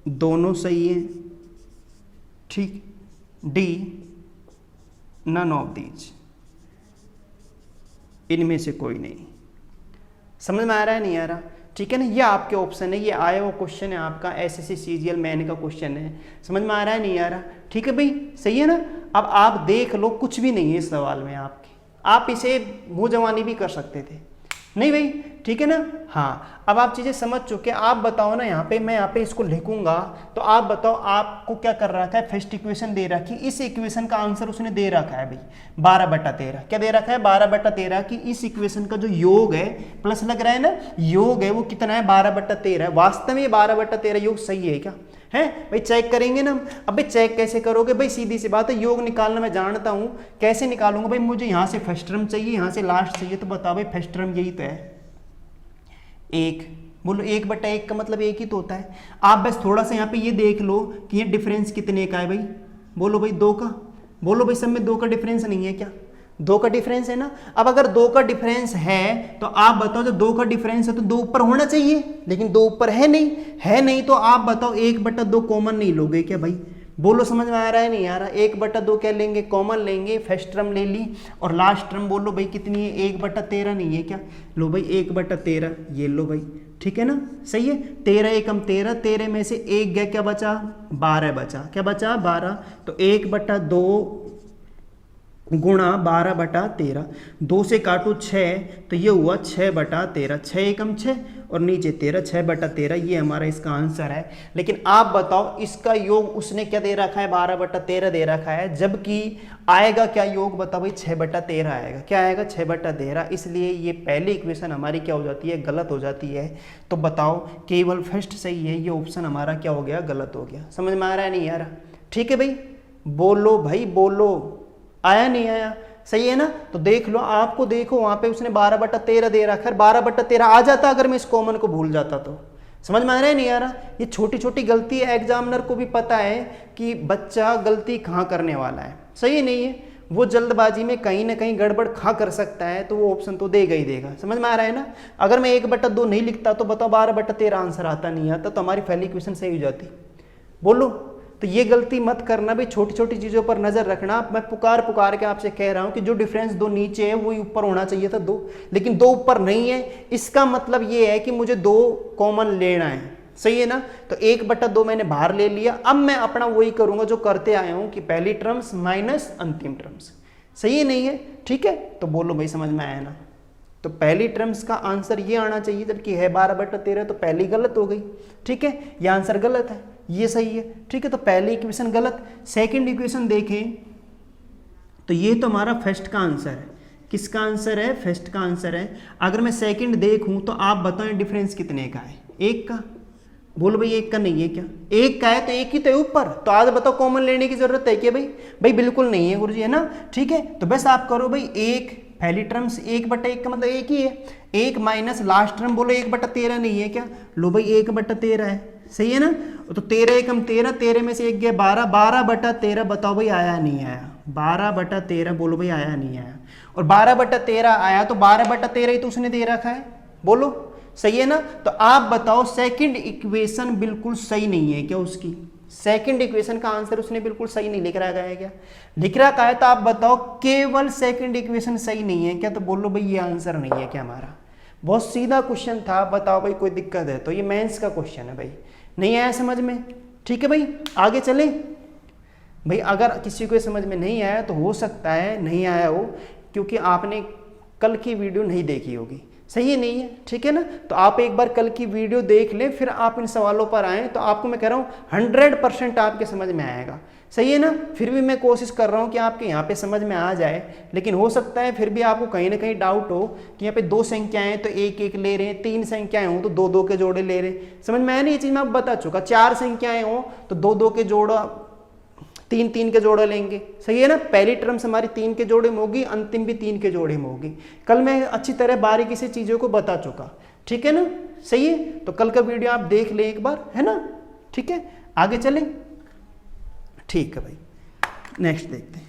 दोनों सही है, ठीक। डी नन ऑफ दीज, इनमें से कोई नहीं। समझ में आ रहा है नहीं आ रहा, ठीक है ना। ये आपके ऑप्शन है, ये आया हुआ क्वेश्चन है आपका, एसएससी सीजीएल मैन का क्वेश्चन है। समझ में आ रहा है नहीं आ रहा, ठीक है भाई, सही है ना। अब आप देख लो, कुछ भी नहीं है इस सवाल में आपके, आप इसे मुंह जवानी भी कर सकते थे, नहीं भाई, ठीक है ना। हाँ, अब आप चीजें समझ चुके, आप बताओ ना, यहाँ पे मैं यहाँ पे इसको लिखूंगा, तो आप बताओ आपको क्या कर रखा है। फर्स्ट इक्वेशन दे रखी, इस इक्वेशन का आंसर उसने दे रखा है भाई 12/13। क्या दे रखा है 12/13 की इस इक्वेशन का जो योग है, प्लस लग रहा है ना, योग है वो कितना है 12/13 है। वास्तव में 12/13 योग सही है क्या, है भाई, चेक करेंगे ना। अब भाई चेक कैसे करोगे भाई, सीधी सी बात है, योग निकालना मैं जानता हूं, कैसे निकालूंगा भाई, मुझे यहां से फर्स्ट टर्म चाहिए, यहां से लास्ट चाहिए, तो बताओ भाई फर्स्ट टर्म यही तो है 1, बोलो 1/1 का मतलब 1 ही तो होता है। आप बस थोड़ा सा यहाँ पे ये देख लो कि ये डिफरेंस कितने का है भाई, बोलो भाई 2 का, बोलो भाई सब में 2 का डिफरेंस नहीं है क्या, 2 का डिफरेंस है ना। अब अगर 2 का डिफरेंस है तो आप बताओ, जब 2 का डिफरेंस है तो 2 ऊपर होना चाहिए, लेकिन 2 ऊपर है नहीं, तो आप बताओ 1/2 कॉमन नहीं लोगे क्या भाई, बोलो समझ में आ रहा है नहीं आ रहा। 1/2 क्या लेंगे, कॉमन लेंगे, फर्स्ट टर्म ले ली, और लास्ट टर्म बोलो भाई कितनी है 1/13 नहीं है क्या, लो भाई 1/13 ये लो भाई, ठीक है ना, सही है। 13 एकम 13, 13 में से 1 गया, क्या बचा 12 बचा, क्या बचा 12, तो 1/2 गुणा 12/13, 2 से काटो 6, तो ये हुआ 6/13, 6 एकम 6 और नीचे 13, 6/13, ये हमारा इसका आंसर है। लेकिन आप बताओ इसका योग उसने क्या दे रखा है 12/13 दे रखा है, जबकि आएगा क्या योग, बताओ भाई 6/13 आएगा, क्या आएगा 6/13, इसलिए ये पहली इक्वेशन हमारी क्या हो जाती है, गलत हो जाती है। तो बताओ केवल फर्स्ट सही है, ये ऑप्शन हमारा क्या हो गया, गलत हो गया। समझ में आ रहा है नहीं आ रहा, ठीक है भाई, बोलो भाई बोलो, आया नहीं आया, सही है ना। तो देख लो, आपको देखो वहां पे उसने 12/13 दे रखा है, 12/13 आ जाता अगर मैं इस कॉमन को भूल जाता तो। समझ में आ रहा है नहीं आ रहा, ये छोटी छोटी गलती है, एग्जामिनर को भी पता है कि बच्चा गलती कहाँ करने वाला है, सही नहीं है, वो जल्दबाजी में कहीं ना कहीं गड़बड़ खा कर सकता है, तो वो ऑप्शन तो देगा ही देगा। समझ में आ रहा है ना। अगर मैं 1/2 नहीं लिखता तो बताओ 12/13 आंसर आता नहीं आता, तो हमारी पहली क्वेश्चन सही हो जाती, बोलो। तो ये गलती मत करना भाई, छोटी छोटी चीज़ों पर नज़र रखना। मैं पुकार के आपसे कह रहा हूँ कि जो डिफरेंस 2 नीचे है वही ऊपर होना चाहिए था 2, लेकिन 2 ऊपर नहीं है, इसका मतलब ये है कि मुझे 2 कॉमन लेना है, सही है ना। तो 1/2 मैंने बाहर ले लिया, अब मैं अपना वही करूँगा जो करते आया हूँ कि पहली टर्म्स माइनस अंतिम टर्म्स, सही है नहीं है, ठीक है। तो बोलो भाई समझ में आया ना। तो पहली टर्म्स का आंसर ये आना चाहिए, जबकि है 12/13, तो पहली गलत हो गई, ठीक है, ये आंसर गलत है, ये सही है, ठीक है। तो पहली इक्वेशन गलत। सेकंड इक्वेशन देखें तो ये तो हमारा फर्स्ट का आंसर है, किसका आंसर है, फर्स्ट का आंसर है। अगर मैं सेकंड देखूं तो आप बताएं डिफरेंस कितने का है, 1 का, बोलो भाई 1 का नहीं है क्या, 1 का है तो 1 ही तो है ऊपर, तो आज बताओ कॉमन लेने की जरूरत है क्या भाई, भाई बिल्कुल नहीं है गुरुजी, है ना, ठीक है। तो बस आप करो भाई 1 पहली टर्म्स 1/1 का मतलब 1 ही है, 1 माइनस लास्ट टर्म, बोलो 1/13 नहीं है क्या, लो भाई 1/13 है, सही है ना। तो 13 एकम 13, 13 में से 1 गया 12, 12/13 बताओ भाई आया नहीं आया, 12/13 बोलो भाई आया नहीं आया, और 12/13 आया तो 12/13 ही तो उसने दे रखा है, बोलो सही है ना। तो आप बताओ सेकंड इक्वेशन बिल्कुल सही नहीं है क्या, उसकी सेकंड इक्वेशन का आंसर उसने बिल्कुल सही नहीं लिख रखा है क्या, लिख रखा है, तो आप बताओ केवल सेकंड इक्वेशन सही नहीं है क्या, तो बोलो भाई ये आंसर नहीं है क्या हमारा। बहुत सीधा क्वेश्चन था, बताओ भाई कोई दिक्कत है तो, ये मेंस का क्वेश्चन है भाई, नहीं आया समझ में, ठीक है भाई, आगे चले भाई। अगर किसी को समझ में नहीं आया तो हो सकता है नहीं आया हो क्योंकि आपने कल की वीडियो नहीं देखी होगी, सही है नहीं है, ठीक है ना। तो आप एक बार कल की वीडियो देख लें, फिर आप इन सवालों पर आएँ, तो आपको मैं कह रहा हूँ 100% आपके समझ में आएगा। सही है ना। फिर भी मैं कोशिश कर रहा हूँ कि आपके यहाँ पे समझ में आ जाए, लेकिन हो सकता है फिर भी आपको कहीं ना कहीं डाउट हो कि यहाँ पे 2 संख्याएं हैं तो 1-1 ले रहे हैं, 3 संख्याएं हो तो 2-2 के जोड़े ले रहे हैं। समझ में आया नहीं, ये चीज़ मैं आपको बता चुका। 4 संख्याएं हो तो 2-2 के जोड़ा, 3-3 के जोड़े लेंगे। सही है ना। पहली टर्म्स हमारी 3 के जोड़े में होगी, अंतिम भी 3 के जोड़े में होगी। कल मैं अच्छी तरह बारीकी से चीज़ों को बता चुका, ठीक है ना। सही है, तो कल का वीडियो आप देख लें एक बार, है ना। ठीक है, आगे चलें। ठीक है भाई, नेक्स्ट देखते हैं।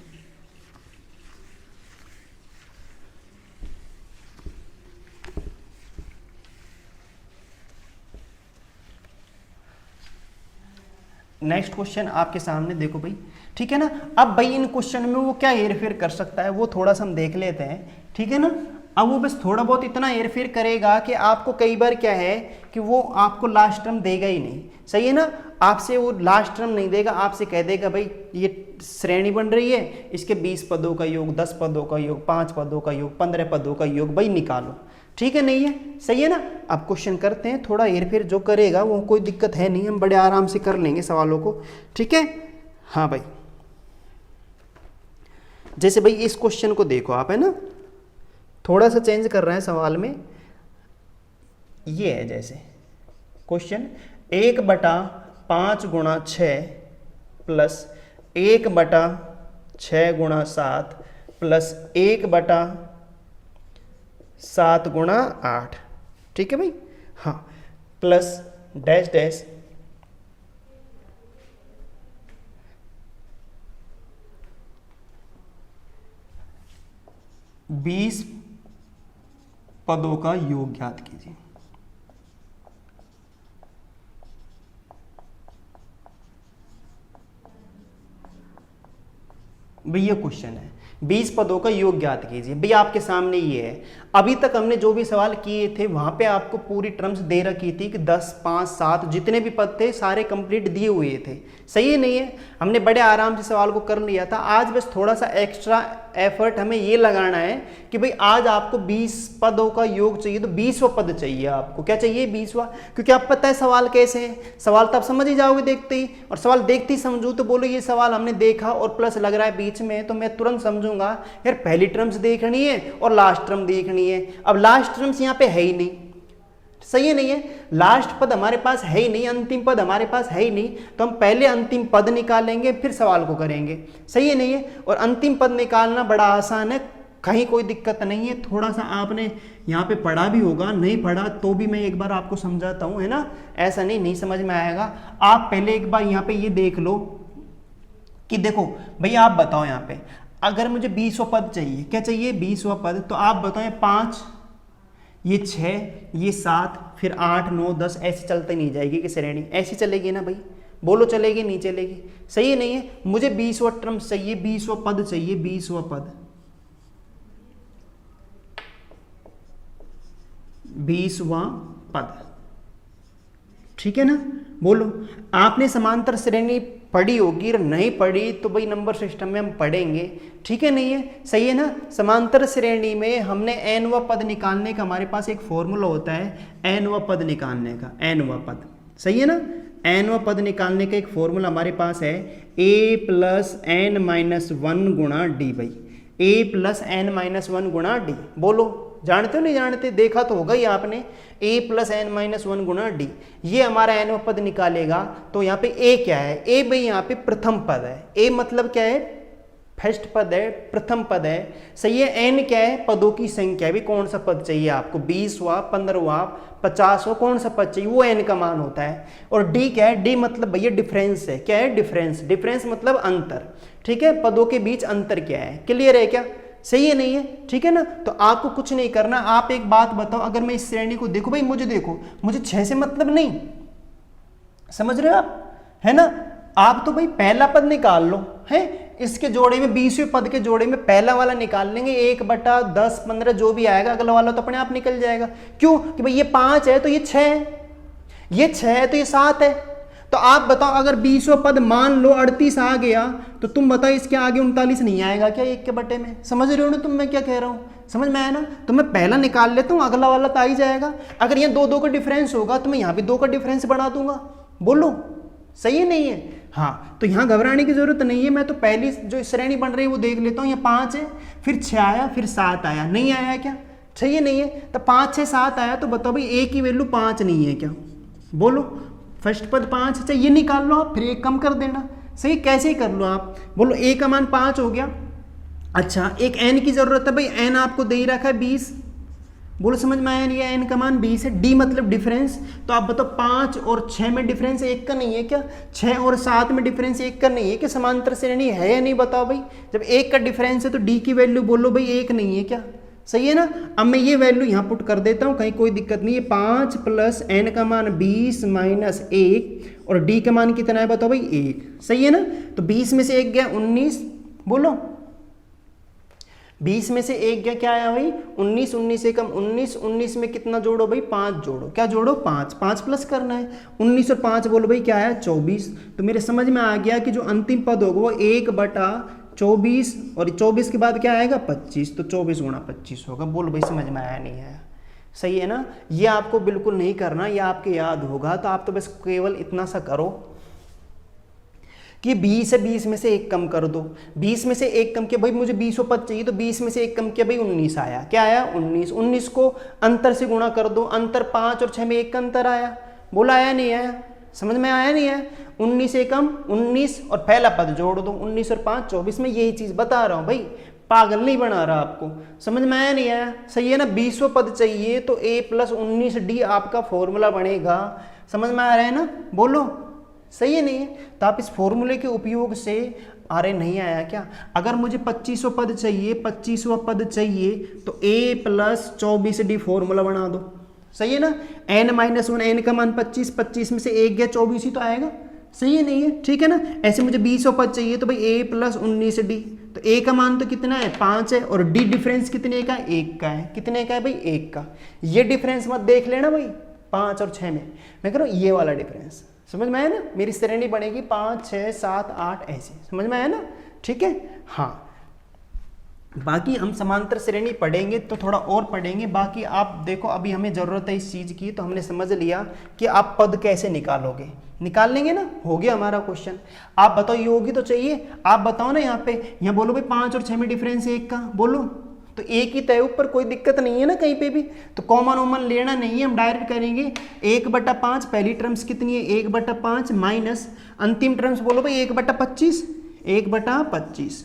नेक्स्ट क्वेश्चन आपके सामने देखो भाई, ठीक है ना। अब भाई इन क्वेश्चन में वो क्या हेरफेर कर सकता है वो थोड़ा सा हम देख लेते हैं, ठीक है ना। अब वो बस थोड़ा बहुत इतना हेरफेर करेगा कि आपको कई बार क्या है कि वो आपको लास्ट टर्म देगा ही नहीं। सही है ना। आपसे वो लास्ट टर्म नहीं देगा, आपसे कह देगा भाई ये श्रेणी बन रही है, इसके 20 पदों का योग, 10 पदों का योग, 5 पदों का योग, 15 पदों का योग भाई निकालो। ठीक है नहीं है, सही है ना। अब क्वेश्चन करते हैं, थोड़ा हेरफेर जो करेगा वो कोई दिक्कत है नहीं, हम बड़े आराम से कर लेंगे सवालों को, ठीक है। हाँ भाई, जैसे भाई इस क्वेश्चन को देखो आप, है ना, थोड़ा सा चेंज कर रहे हैं सवाल में। ये है जैसे क्वेश्चन 1/5 गुणा 6 प्लस 1/6 गुणा 7 प्लस 1/7 गुणा 8, ठीक है भाई। हाँ, प्लस डैश डैश 20 पदों का योग ज्ञात कीजिए। भाई ये क्वेश्चन है, 20 पदों का योग ज्ञात कीजिए। भाई आपके सामने ये है। अभी तक हमने जो भी सवाल किए थे वहां पे आपको पूरी टर्म्स दे रखी थी कि 10, 5, 7 जितने भी पद थे सारे कंप्लीट दिए हुए थे। सही है नहीं है। हमने बड़े आराम से सवाल को कर लिया था। आज बस थोड़ा सा एक्स्ट्रा एफर्ट हमें ये लगाना है कि भाई आज आपको 20 पदों का योग चाहिए, तो 20वां पद चाहिए आपको। क्या चाहिए? 20वां। क्योंकि आप पता है सवाल कैसे है, सवाल तो आप समझ ही जाओगे देखते ही, और सवाल देखते ही समझू तो बोलो ये सवाल हमने देखा और प्लस लग रहा है बीच में, तो मैं तुरंत समझूंगा यार पहली टर्म्स देखनी है और लास्ट टर्म देखनी है। अब लास्ट टर्म्स यहाँ पे है ही नहीं, सही है नहीं है। लास्ट पद हमारे पास है ही नहीं, अंतिम पद हमारे पास है ही नहीं, तो हम पहले अंतिम पद निकालेंगे फिर सवाल को करेंगे। सही है नहीं है। और अंतिम पद निकालना बड़ा आसान है, कहीं कोई दिक्कत नहीं है। थोड़ा सा आपने यहाँ पे पढ़ा भी होगा, नहीं पढ़ा तो भी मैं एक बार आपको समझाता हूँ, है ना। ऐसा नहीं समझ में आएगा। आप पहले एक बार यहाँ पे ये देख लो कि देखो भैया आप बताओ यहाँ पे अगर मुझे 20वां पद चाहिए, क्या चाहिए? 20वां पद। तो आप बताओ 5, ये 6, ये 7, फिर 8, 9, 10 ऐसे चलते नहीं जाएगी कि श्रेणी ऐसी चलेगी ना भाई? बोलो चलेगी नहीं चलेगी? सही है नहीं है। मुझे 20वां टर्म चाहिए, 20वां पद चाहिए, 20वां पद, 20वां पद, ठीक है ना। बोलो आपने समांतर श्रेणी पढ़ी होगी, नहीं पढ़ी तो भाई नंबर सिस्टम में हम पढ़ेंगे, ठीक है नहीं है। सही है ना। समांतर श्रेणी में हमने nवां पद निकालने का हमारे पास एक फॉर्मूला होता है, nवां पद निकालने का, nवां पद। सही है ना। nवां पद निकालने का एक फॉर्मूला हमारे पास है a + n-1 गुणा d भाई, a + n-1 गुणा d। बोलो जानते हो नहीं जानते? देखा तो होगा ही आपने। a + n-1 गुणा d, ये हमारा nवां पद निकालेगा। तो यहाँ पे a क्या है? a भाई यहाँ पे प्रथम पद है। a मतलब क्या है? फर्स्ट पद है, प्रथम पद है। सही है। n क्या है? पदों की संख्या। भी कौन सा पद चाहिए आपको? 20वां, 15वां, 50वां, कौन सा पद चाहिए? वो n का मान होता है। और d क्या है? d मतलब भैया डिफरेंस है। क्या है? डिफरेंस। डिफरेंस मतलब अंतर, ठीक है। पदों के बीच अंतर क्या है? क्लियर है क्या? सही है नहीं है? ठीक है ना। तो आपको कुछ नहीं करना। आप एक बात बताओ, अगर मैं इस श्रेणी को देखो भाई, मुझे देखो, मुझे 6 से मतलब नहीं, समझ रहे हो आप, है ना। आप तो भाई पहला पद निकाल लो, है इसके जोड़े में, 20वें पद के जोड़े में पहला वाला निकाल लेंगे। 1/10, 15 जो भी आएगा, अगला वाला तो अपने आप निकल जाएगा। क्यों? कि भाई ये 5 है तो ये 6 है, ये 6 है तो ये 7 है। तो आप बताओ अगर 20वां पद मान लो 38 आ गया, तो तुम बताओ इसके आगे 39 नहीं आएगा क्या 1 के बटे में? समझ रहे हो ना तुम मैं क्या कह रहा हूं? समझ में आया ना। तो मैं पहला निकाल लेता हूँ, अगला वाला तो आ ही जाएगा। अगर यहाँ दो दो का डिफरेंस होगा तो मैं यहाँ भी 2 का डिफरेंस बढ़ा दूंगा। बोलो सही है नहीं है? हाँ, तो यहाँ घबराने की जरूरत नहीं है। मैं तो पहली जो श्रेणी बन रही है वो देख लेता हूँ। ये 5 है, फिर 6 आया, फिर 7 आया, नहीं आया क्या? सही है नहीं है? तो 5 6 7 आया, तो बताओ भाई a की वैल्यू 5 नहीं है क्या? बोलो, फर्स्ट पद 5, अच्छा ये निकाल लो आप, फिर 1 कम कर देना। सही, कैसे ही कर लो आप। बोलो a का मान 5 हो गया। अच्छा, एक n की जरूरत है भाई, n आपको दे ही रखा है 20। बोलो समझ में आया नहीं? n का मान 20 है, d मतलब डिफरेंस। तो आप बताओ 5 और 6 में डिफरेंस 1 का नहीं है क्या? 6 और 7 में डिफरेंस 1 का नहीं है क्या? समांतर श्रेणी है या नहीं बताओ भाई? जब 1 का डिफरेंस है तो d की वैल्यू बोलो भाई 1 नहीं है क्या? सही है ना। अब मैं ये वैल्यू यहाँ पुट कर देता हूँ, कहीं कोई दिक्कत नहीं है। 5 प्लस n का मान 20 माइनस 1 और d का मान कितना है बताओ भाई? 1। सही है ना। तो 20 में से 1 गया 19। बोलो 20 में से 1 गया, क्या आया भाई? 19। 19 से कम 19। 19 में कितना जोड़ो भाई? 5 जोड़ो। क्या जोड़ो? 5। 5 प्लस करना है। 19 और 5 बोलो भाई क्या आया? 24। तो मेरे समझ में आ गया कि जो अंतिम पद होगा वो 1/24 और 24 के बाद क्या आएगा? 25। तो 24 गुणा 25 होगा। बोलो भाई समझ में आया नहीं आया? सही है ना। ये आपको बिल्कुल नहीं करना, ये आपके याद होगा। तो आप तो बस केवल इतना सा करो कि 20 है, 20 में से 1 कम कर दो। 20 में से 1 कम किया भाई, मुझे 20 पद चाहिए, तो 20 में से 1 कम किया भाई 19 आया। क्या आया? 19। 19 को अंतर से गुणा कर दो। अंतर 5 और 6 में 1 का अंतर आया। बोला आया नहीं आया? समझ में आया नहीं आया? 19 से कम 19 और पहला पद जोड़ दो। 19 और 5 24 में यही चीज बता रहा हूं भाई, पागल नहीं बना रहा आपको। समझ में आया नहीं आया? सही है ना। 20 पद चाहिए तो a प्लस 19d आपका फॉर्मूला बनेगा। समझ में आ रहा है ना? बोलो सही है नहीं है? तो आप इस फॉर्मूले के उपयोग से, अरे नहीं आया क्या? अगर मुझे 25वां पद चाहिए, 25वां पद चाहिए तो a प्लस 24d फॉर्मूला बना दो। सही है ना। n-1, n का मान 25, 25 में से 1 गया 24 ही तो आएगा। सही है नहीं है? ठीक है ना। ऐसे मुझे 20वां पद चाहिए तो भाई a प्लस 19d, तो a का मान तो कितना है? 5 है, और d डिफरेंस कितने का है? 1 का है। कितने का है भाई? 1 का। ये डिफरेंस मत देख लेना भाई 5 और 6 में, मैं कह रहा हूँ ये वाला डिफरेंस। समझ में आया ना। मेरी श्रेणी बनेगी 5 6 7 8 ऐसे। समझ में आया ना। ठीक है। हाँ, बाकी हम समांतर श्रेणी पढ़ेंगे तो थोड़ा और पढ़ेंगे। बाकी आप देखो, अभी हमें ज़रूरत है इस चीज़ की, तो हमने समझ लिया कि आप पद कैसे निकालोगे। निकाल लेंगे ना, हो गया हमारा क्वेश्चन। आप बताओ ये होगी तो चाहिए, आप बताओ ना। यहाँ पे यहाँ बोलो भाई 5 और 6 में डिफरेंस 1 का, बोलो तो एक ही तय ऊपर, कोई दिक्कत नहीं है ना कहीं पे भी। तो कॉमन ओमन लेना नहीं है, हम डायरेक्ट करेंगे 1/5। पहली टर्म्स कितनी है? 1/5 माइनस अंतिम टर्म्स बोलो भाई 1/25। 1/25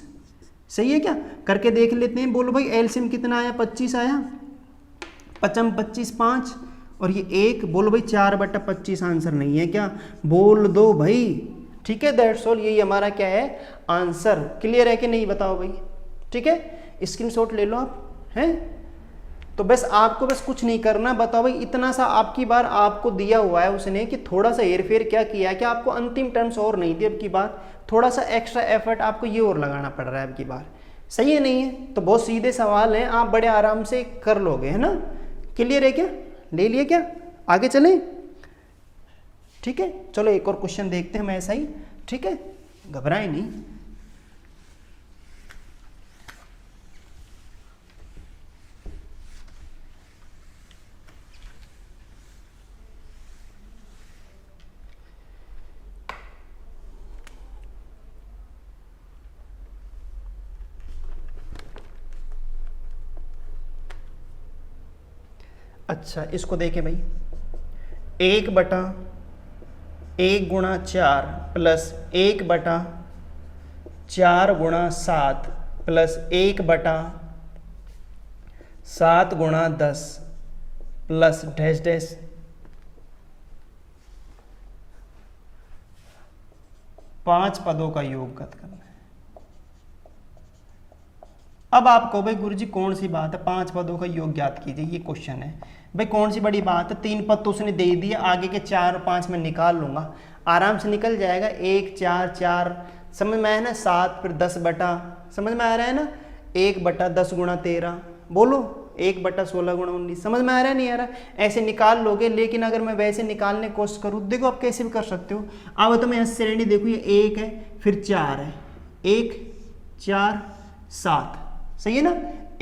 सही है क्या? करके देख लेते हैं। बोलो भाई एलसीएम कितना आया? 25 आया। 5 25 5 और ये 1। बोलो भाई 4/25 आंसर नहीं है क्या? बोल दो भाई। ठीक है, दैट्स ऑल। यही हमारा क्या है? आंसर। क्लियर है कि नहीं बताओ भाई? ठीक है, स्क्रीनशॉट ले लो आप। हैं तो बस आपको बस कुछ नहीं करना। बताओ भाई इतना सा आपकी बार आपको दिया हुआ है उसने कि थोड़ा सा हेरफेर क्या किया है कि आपको अंतिम टर्म्स और नहीं दी, अब की बार थोड़ा सा एक्स्ट्रा एफर्ट आपको ये और लगाना पड़ रहा है अब की बार। सही है नहीं है? तो बहुत सीधे सवाल हैं, आप बड़े आराम से कर लोगे, है ना। क्लियर है क्या? ले लिए क्या? आगे चलें? ठीक है, चलो एक और क्वेश्चन देखते हैं हम ऐसा ही। ठीक है, घबराएं नहीं। अच्छा, इसको देखें भाई। 1/1 गुणा 4 प्लस 1/4 गुणा 7 प्लस 1/7 गुणा 10 प्लस डैश डैश 5 पदों का योग करना है। अब आप कहो भाई गुरुजी कौन सी बात है, 5 पदों का योग ज्ञात कीजिए, ये क्वेश्चन है भाई। कौन सी बड़ी बात है? 3 पद तो उसने दे दिए, आगे के 4 और 5 में निकाल लूंगा, आराम से निकल जाएगा। 1 4 4 समझ में आया ना। 7 फिर 10 बटा, समझ में आ रहा है ना। 1/10 गुणा 13, बोलो 1/16 गुणा 19। समझ में आ रहा है नहीं आ रहा? ऐसे निकाल लोगे। लेकिन अगर मैं वैसे निकालने की कोशिश करूँ, देखो आप कैसे भी कर सकते हो। अब तो मैं यहाँ श्रेणी देखो, ये 1 है फिर 4 है, 1 4 7, सही है ना।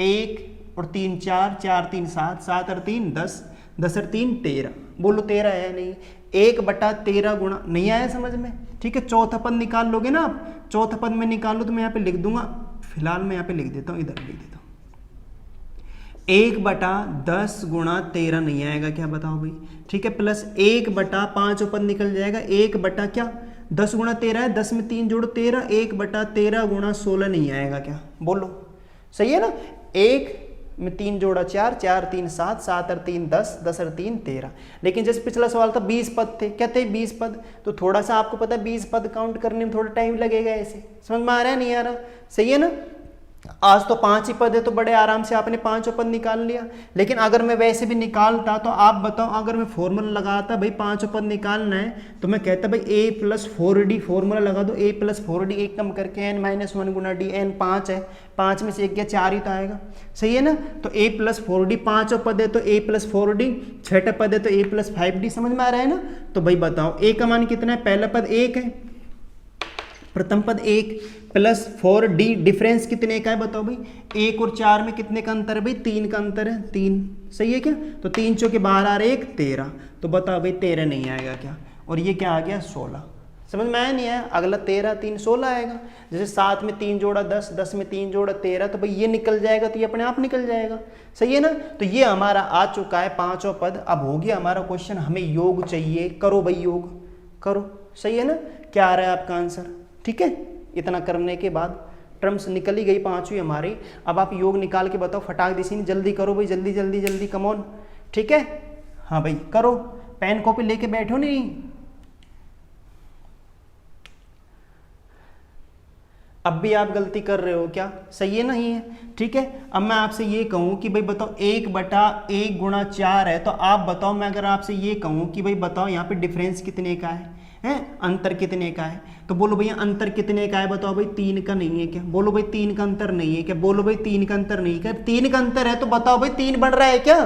1 और 3 4, 4 3 7, 7 और 3 10, 10 और 3 13। बोलो 13 है नहीं? 1/13 गुणा, नहीं आया समझ में? ठीक है, चौथा पद निकाल लोगे ना आप, चौथा पद में निकालो तो मैं यहाँ पे लिख दूंगा, फिलहाल मैं यहाँ पे लिख देता हूँ, इधर लिख देता हूँ 1/10 गुणा 13 नहीं आएगा क्या, बताओ भाई? ठीक है, प्लस 1/5 पद निकल जाएगा, 1 क्या 10 गुणा 13 है, 10 में 3 जोड़ो 13, 1/13 गुणा 16 नहीं आएगा क्या? बोलो सही है ना? 1 में 3 जोड़ा 4, 4 3 7, 7 और 3 10, 10 और 3 13। लेकिन जैसे पिछला सवाल था 20 पद थे, क्या थे 20 पद, तो थोड़ा सा आपको पता है 20 पद काउंट करने में थोड़ा टाइम लगेगा, ऐसे समझ में आ रहा है नहीं आ रहा? सही है ना? आज तो 5 ही पद है तो बड़े आराम से आपने 5 पद निकाल लिया। लेकिन अगर मैं वैसे भी निकालता तो आप बताओ, अगर मैं फॉर्मूला लगाता भाई 5 पद निकालना है तो मैं कहता भाई a+4d, फॉर्मूला लगा दो a+4d, एक कम करके n-1 गुना d, n 5 है, 5 में से 1 गया 4 ही तो आएगा। सही है ना? तो a+4d, 5 पद है तो a+4d, 6 पद है तो a+5d। समझ में आ रहा है ना? तो भाई बताओ a का मान कितना है? पहला पद 1 है, प्रथम पद 1 प्लस 4d, डिफरेंस कितने का है बताओ भाई? 1 और 4 में कितने का अंतर है भाई? 3 का अंतर है, 3। सही है क्या? तो 3 चौके बाहर आ रहे 1, 13। तो बताओ भाई 13 नहीं आएगा क्या? और ये क्या आ गया? 16। समझ में आया नहीं आया? अगला 13 3 16 आएगा। जैसे 7 में 3 जोड़ा 10, 10 में 3 जोड़ा 13, तो भाई ये निकल जाएगा, तो ये अपने आप निकल जाएगा। सही है ना? तो ये हमारा आ चुका है 5वां पद। अब हो गया हमारा क्वेश्चन, हमें योग चाहिए। करो भाई योग, करो। सही है ना? क्या आ रहा है आपका आंसर? ठीक है, इतना करने के बाद टर्म्स निकल ही गई 5वीं हमारी। अब आप योग निकाल के बताओ फटाक दिसी, जल्दी करो भाई, जल्दी जल्दी जल्दी, कम ऑन। ठीक है, हाँ भाई करो, पेन कॉपी लेके बैठो नहीं। अब भी आप गलती कर रहे हो क्या? सही है नहीं है? ठीक है, अब मैं आपसे ये कहूं कि भाई बताओ 1/1 गुणा 4 है, तो आप बताओ, मैं अगर आपसे ये कहूं कि भाई बताओ यहाँ पे डिफरेंस कितने का है, अंतर कितने का है, तो बोलो भैया अंतर कितने का है? बताओ भाई 3 का नहीं है क्या? बोलो भाई 3 का अंतर नहीं है क्या? बोलो भाई 3 का अंतर नहीं है क्या? 3 का अंतर है तो बताओ भाई 3 बन रहा है क्या?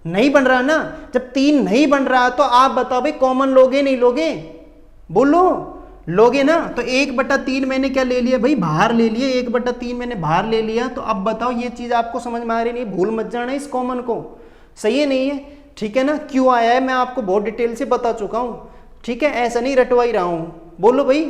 नहीं बन रहा ना। जब 3 नहीं बन रहा तो आप बताओ भाई कॉमन लोगे नहीं लोगे? बोलो लोगे ना। तो 1/3 मैंने क्या ले लिया भाई? बाहर ले लिया, 1/3 मैंने बाहर ले लिया। तो अब बताओ ये चीज आपको समझ में आ रही नहीं? भूल मत जाना इस कॉमन को। सही है नहीं है? ठीक है ना? क्यों आया है मैं आपको बहुत डिटेल से बता चुका हूं। ठीक है, ऐसा नहीं रटवाई रहा हूं। बोलो भाई,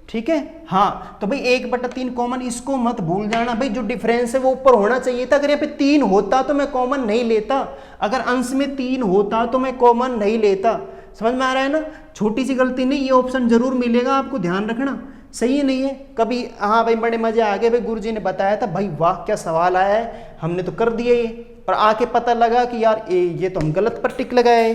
ठीक है? हाँ, तो भाई 1/3 कॉमन, इसको मत भूल जाना भाई। जो डिफरेंस है वो ऊपर होना चाहिए था। अगर यहाँ पे 3 होता तो मैं कॉमन नहीं लेता, अगर अंश में 3 होता तो मैं कॉमन नहीं लेता। समझ में आ रहा है ना? छोटी सी गलती नहीं, ये ऑप्शन जरूर मिलेगा आपको, ध्यान रखना। सही है नहीं है? कभी हाँ भाई बड़े मजे आ गए भाई, गुरुजी ने बताया था भाई, वाह क्या सवाल आया है, हमने तो कर दिया ये, और आके पता लगा कि यार ये तो हम गलत पर टिक लगाए।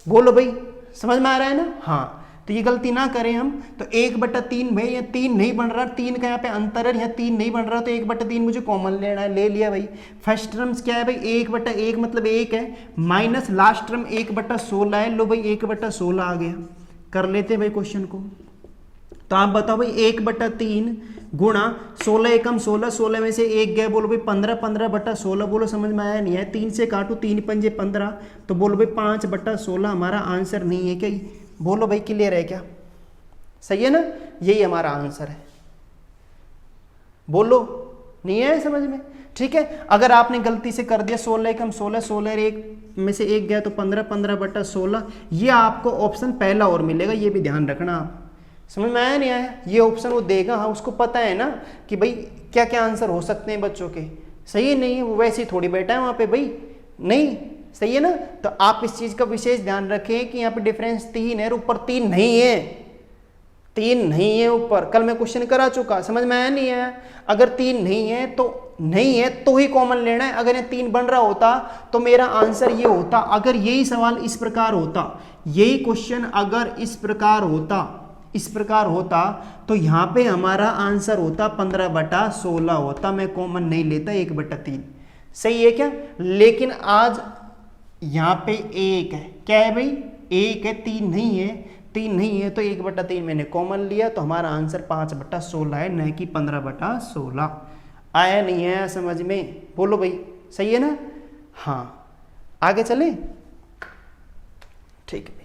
बोलो भाई, समझ में आ रहा है ना? हाँ, तो ये गलती ना करें हम। तो 1/3 भाई, यहाँ 3 नहीं बन रहा, 3 का यहाँ पे अंतर है, यहाँ 3 नहीं बन रहा, तो 1/3 मुझे कॉमन लेना है, ले लिया भाई। फर्स्ट टर्म्स क्या है भाई? 1/1 मतलब 1 है, माइनस लास्ट टर्म 1/16 है। लो भाई 1/16 आ गया। कर लेते हैं भाई क्वेश्चन को। तो आप बताओ भाई 1/3 गुणा 16 एकम 16, 16 में से 1 गया, बोलो भाई 15, 15/16। बोलो समझ में आया नहीं है? 3 से काटो, 3 पंजे 15, तो बोलो भाई 5/16 हमारा आंसर नहीं है क्या? बोलो भाई क्लियर है क्या? सही है ना? यही हमारा आंसर है। बोलो नहीं है समझ में? ठीक है, अगर आपने गलती से कर दिया 16 एकम 16, 16 एक में से 1 गया तो 15, 15/16, ये आपको ऑप्शन पहला और मिलेगा, ये भी ध्यान रखना आप। समझ में आया नहीं आया? ये ऑप्शन वो देगा, हाँ उसको पता है ना कि भाई क्या क्या आंसर हो सकते हैं बच्चों के। सही है नहीं है? वो वैसे ही थोड़ी बैठा है वहाँ पे भाई, नहीं सही है ना? तो आप इस चीज का विशेष ध्यान रखें कि यहाँ पे डिफरेंस 3 है, ऊपर 3 नहीं है, 3 नहीं है ऊपर। कल मैं क्वेश्चन करा चुका, समझ में आया नहीं आया? अगर 3 नहीं है तो ही कॉमन लेना है। अगर ये 3 बन रहा होता तो मेरा आंसर ये होता। अगर यही सवाल इस प्रकार होता, यही क्वेश्चन अगर इस प्रकार होता तो यहाँ पे हमारा आंसर होता 15/16 होता। मैं कॉमन नहीं लेता 1/3। सही है क्या? लेकिन आज यहाँ पे 1 है, क्या है भाई? 1 है, 3 नहीं है, 3 नहीं है तो 1/3 मैंने कॉमन लिया, तो हमारा आंसर 5/16 है, न कि 15/16। आया नहीं है समझ में? बोलो भाई, सही है ना? हाँ, आगे चले? ठीक है भाई।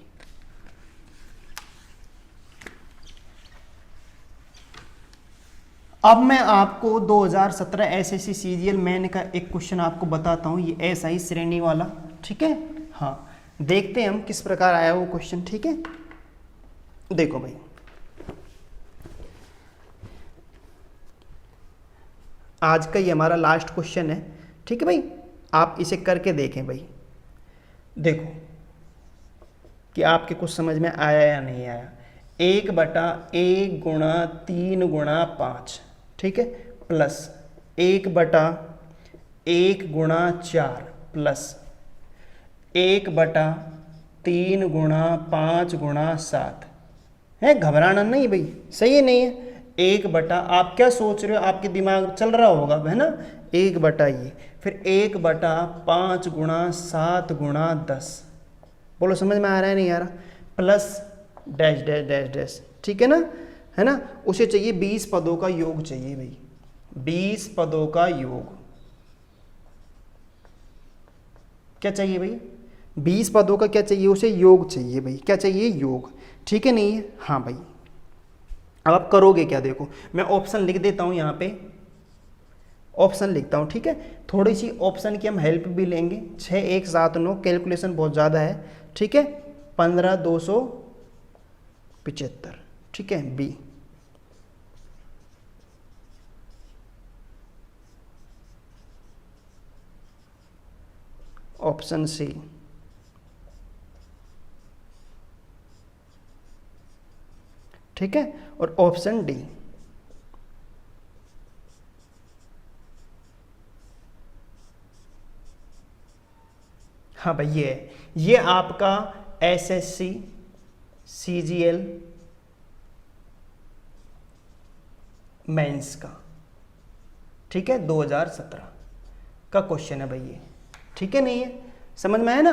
अब मैं आपको 2017 एसएससी सीजीएल मैन का एक क्वेश्चन आपको बताता हूँ, ये ऐसा ही श्रेणी वाला, ठीक है। हाँ, देखते हैं हम किस प्रकार आया वो क्वेश्चन, ठीक है। देखो भाई, आज का ये हमारा लास्ट क्वेश्चन है, ठीक है भाई। आप इसे करके देखें भाई, देखो कि आपके कुछ समझ में आया या नहीं आया। 1/1 गुणा 3 गुणा 5, ठीक है, प्लस 1/1 गुणा 4 प्लस 1/3 गुणा 5 गुणा 7 है। घबराना नहीं भाई, सही है नहीं है। 1 आप क्या सोच रहे हो, आपके दिमाग चल रहा होगा है ना, 1 ये, फिर 1/5 गुणा 7 गुणा 10, बोलो समझ में आ रहा है नहीं आ रहा, plus dash dash dash dash, ठीक है ना, उसे चाहिए 20 पदों का योग चाहिए भाई, 20 पदों का योग। क्या चाहिए भाई, 20 पदों का क्या चाहिए, उसे योग चाहिए भाई, क्या चाहिए, योग, ठीक है नहीं है। हाँ भाई, अब आप करोगे क्या, देखो मैं ऑप्शन लिख देता हूं, यहां पे ऑप्शन लिखता हूं, ठीक है। थोड़ी सी ऑप्शन की हम हेल्प भी लेंगे। 6 1 7 9 कैलकुलेशन बहुत ज़्यादा है, ठीक है। 15,275, ठीक है, बी। ऑप्शन सी, ठीक है, और ऑप्शन डी। हाँ भाई, ये आपका एसएससी सीजीएल मेंस का, ठीक है, 2017 का क्वेश्चन है भाई ये, ठीक है नहीं है, समझ में आया ना,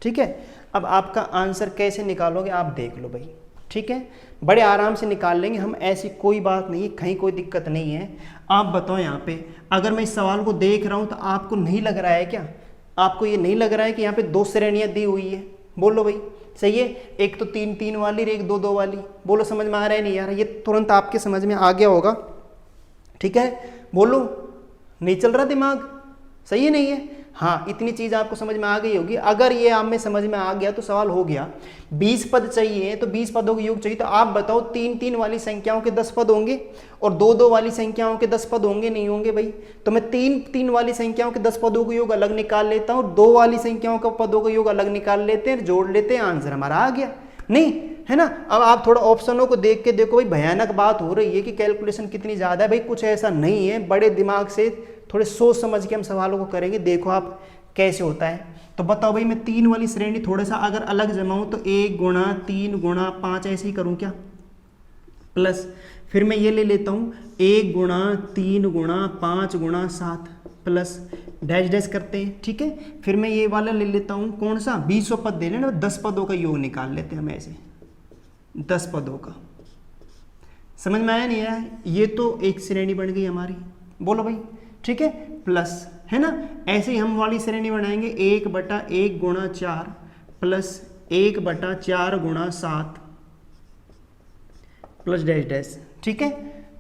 ठीक है। अब आपका आंसर कैसे निकालोगे आप देख लो भाई, ठीक है, बड़े आराम से निकाल लेंगे हम, ऐसी कोई बात नहीं है, कहीं कोई दिक्कत नहीं है। आप बताओ यहाँ पे, अगर मैं इस सवाल को देख रहा हूँ तो आपको नहीं लग रहा है क्या, आपको ये नहीं लग रहा है कि यहाँ पे 2 श्रेणियाँ दी हुई है, बोलो भाई, सही है, एक तो 3 3 वाली और एक 2 2 वाली, बोलो समझ में आ रहा है नहीं आ रहा, ये तुरंत आपके समझ में आ गया होगा, ठीक है, बोलो, नहीं चल रहा दिमाग, सही है नहीं है। हाँ, इतनी चीज आपको समझ में आ गई होगी। अगर ये आप में समझ में आ गया तो सवाल हो गया। 20 पद चाहिए तो 20 पदों का योग चाहिए, तो आप बताओ 3 3 वाली संख्याओं के 10 पद होंगे और 2 2 वाली संख्याओं के 10 पद होंगे, नहीं होंगे भाई। तो मैं 3 3 वाली संख्याओं के 10 पदों का योग अलग निकाल लेता हूँ, 2 वाली संख्याओं का पदों का योग अलग निकाल लेते हैं, जोड़ लेते हैं, आंसर हमारा आ गया, नहीं है ना। अब आप थोड़ा ऑप्शनों को देख के देखो भाई, भयानक बात हो रही है कि कैलकुलेशन कितनी ज़्यादा है भाई, कुछ ऐसा नहीं है, बड़े दिमाग से थोड़े सोच समझ के हम सवालों को करेंगे, देखो आप कैसे होता है। तो बताओ भाई, मैं 3 वाली श्रेणी थोड़ा सा अगर अलग जमाऊं तो 1 गुणा 3 गुणा 5 ऐसे ही करूं क्या, प्लस फिर मैं ये ले लेता हूं 1 गुणा 3 गुणा 5 गुणा 7 प्लस डैश डैश करते हैं, ठीक है। फिर मैं ये वाला ले लेता हूं, कौन सा, 20 पद दे लेना, 10 पदों का योग निकाल लेते हैं हम ऐसे, 10 पदों का, समझ में आया नहीं आया, ये तो एक श्रेणी बन गई हमारी, बोलो भाई, ठीक है, प्लस है ना। ऐसे ही हम वाली श्रेणी बनाएंगे 1/1 गुणा 4 प्लस 1/4 गुणा 7 प्लस डैश डैश, ठीक है,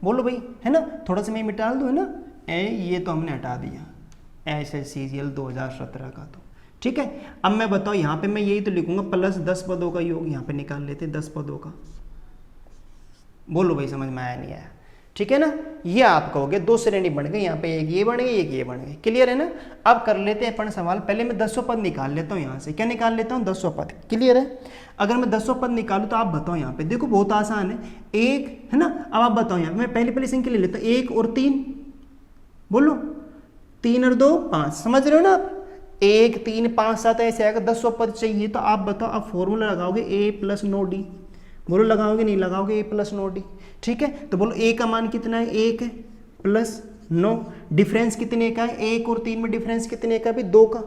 बोलो भाई, है ना। थोड़ा सा मैं मिटा दूँ, है ना, ये तो हमने हटा दिया एसएससीजीएल 2017 का, तो ठीक है। अब मैं बताओ यहाँ पे मैं यही तो लिखूंगा, प्लस 10 पदों का योग यहाँ पे निकाल लेते हैं, 10 पदों का, बोलो भाई समझ में आया नहीं आया, ठीक है ना। ये आपका हो गया, 2 श्रेणी बन गई, यहाँ पे एक ये बन गई, एक ये बन गई, क्लियर है ना। अब कर लेते हैं अपन सवाल, पहले मैं 10 पद निकाल लेता हूँ यहाँ से, क्या निकाल लेता हूँ, 10 पद, क्लियर है। अगर मैं 10 पद निकालूँ तो आप बताओ यहाँ पे, देखो बहुत आसान है, 1 है ना। अब आप बताओ यहाँ पे, मैं पहली संख्या ले लेता हूँ, 1 और 3, बोलो 3 और 2 5, समझ रहे हो ना आप, 1 3 5 7 ऐसे आएगा, 10 पद चाहिए, तो आप बताओ, आप फॉर्मूला लगाओगे A+9D, बोलो लगाओगे नहीं लगाओगे, A+9D, ठीक है। तो बोलो A का मान कितना है, 1 है, प्लस 9, डिफरेंस कितने का है, 1 और 3 में डिफरेंस कितने का भी, 2 का,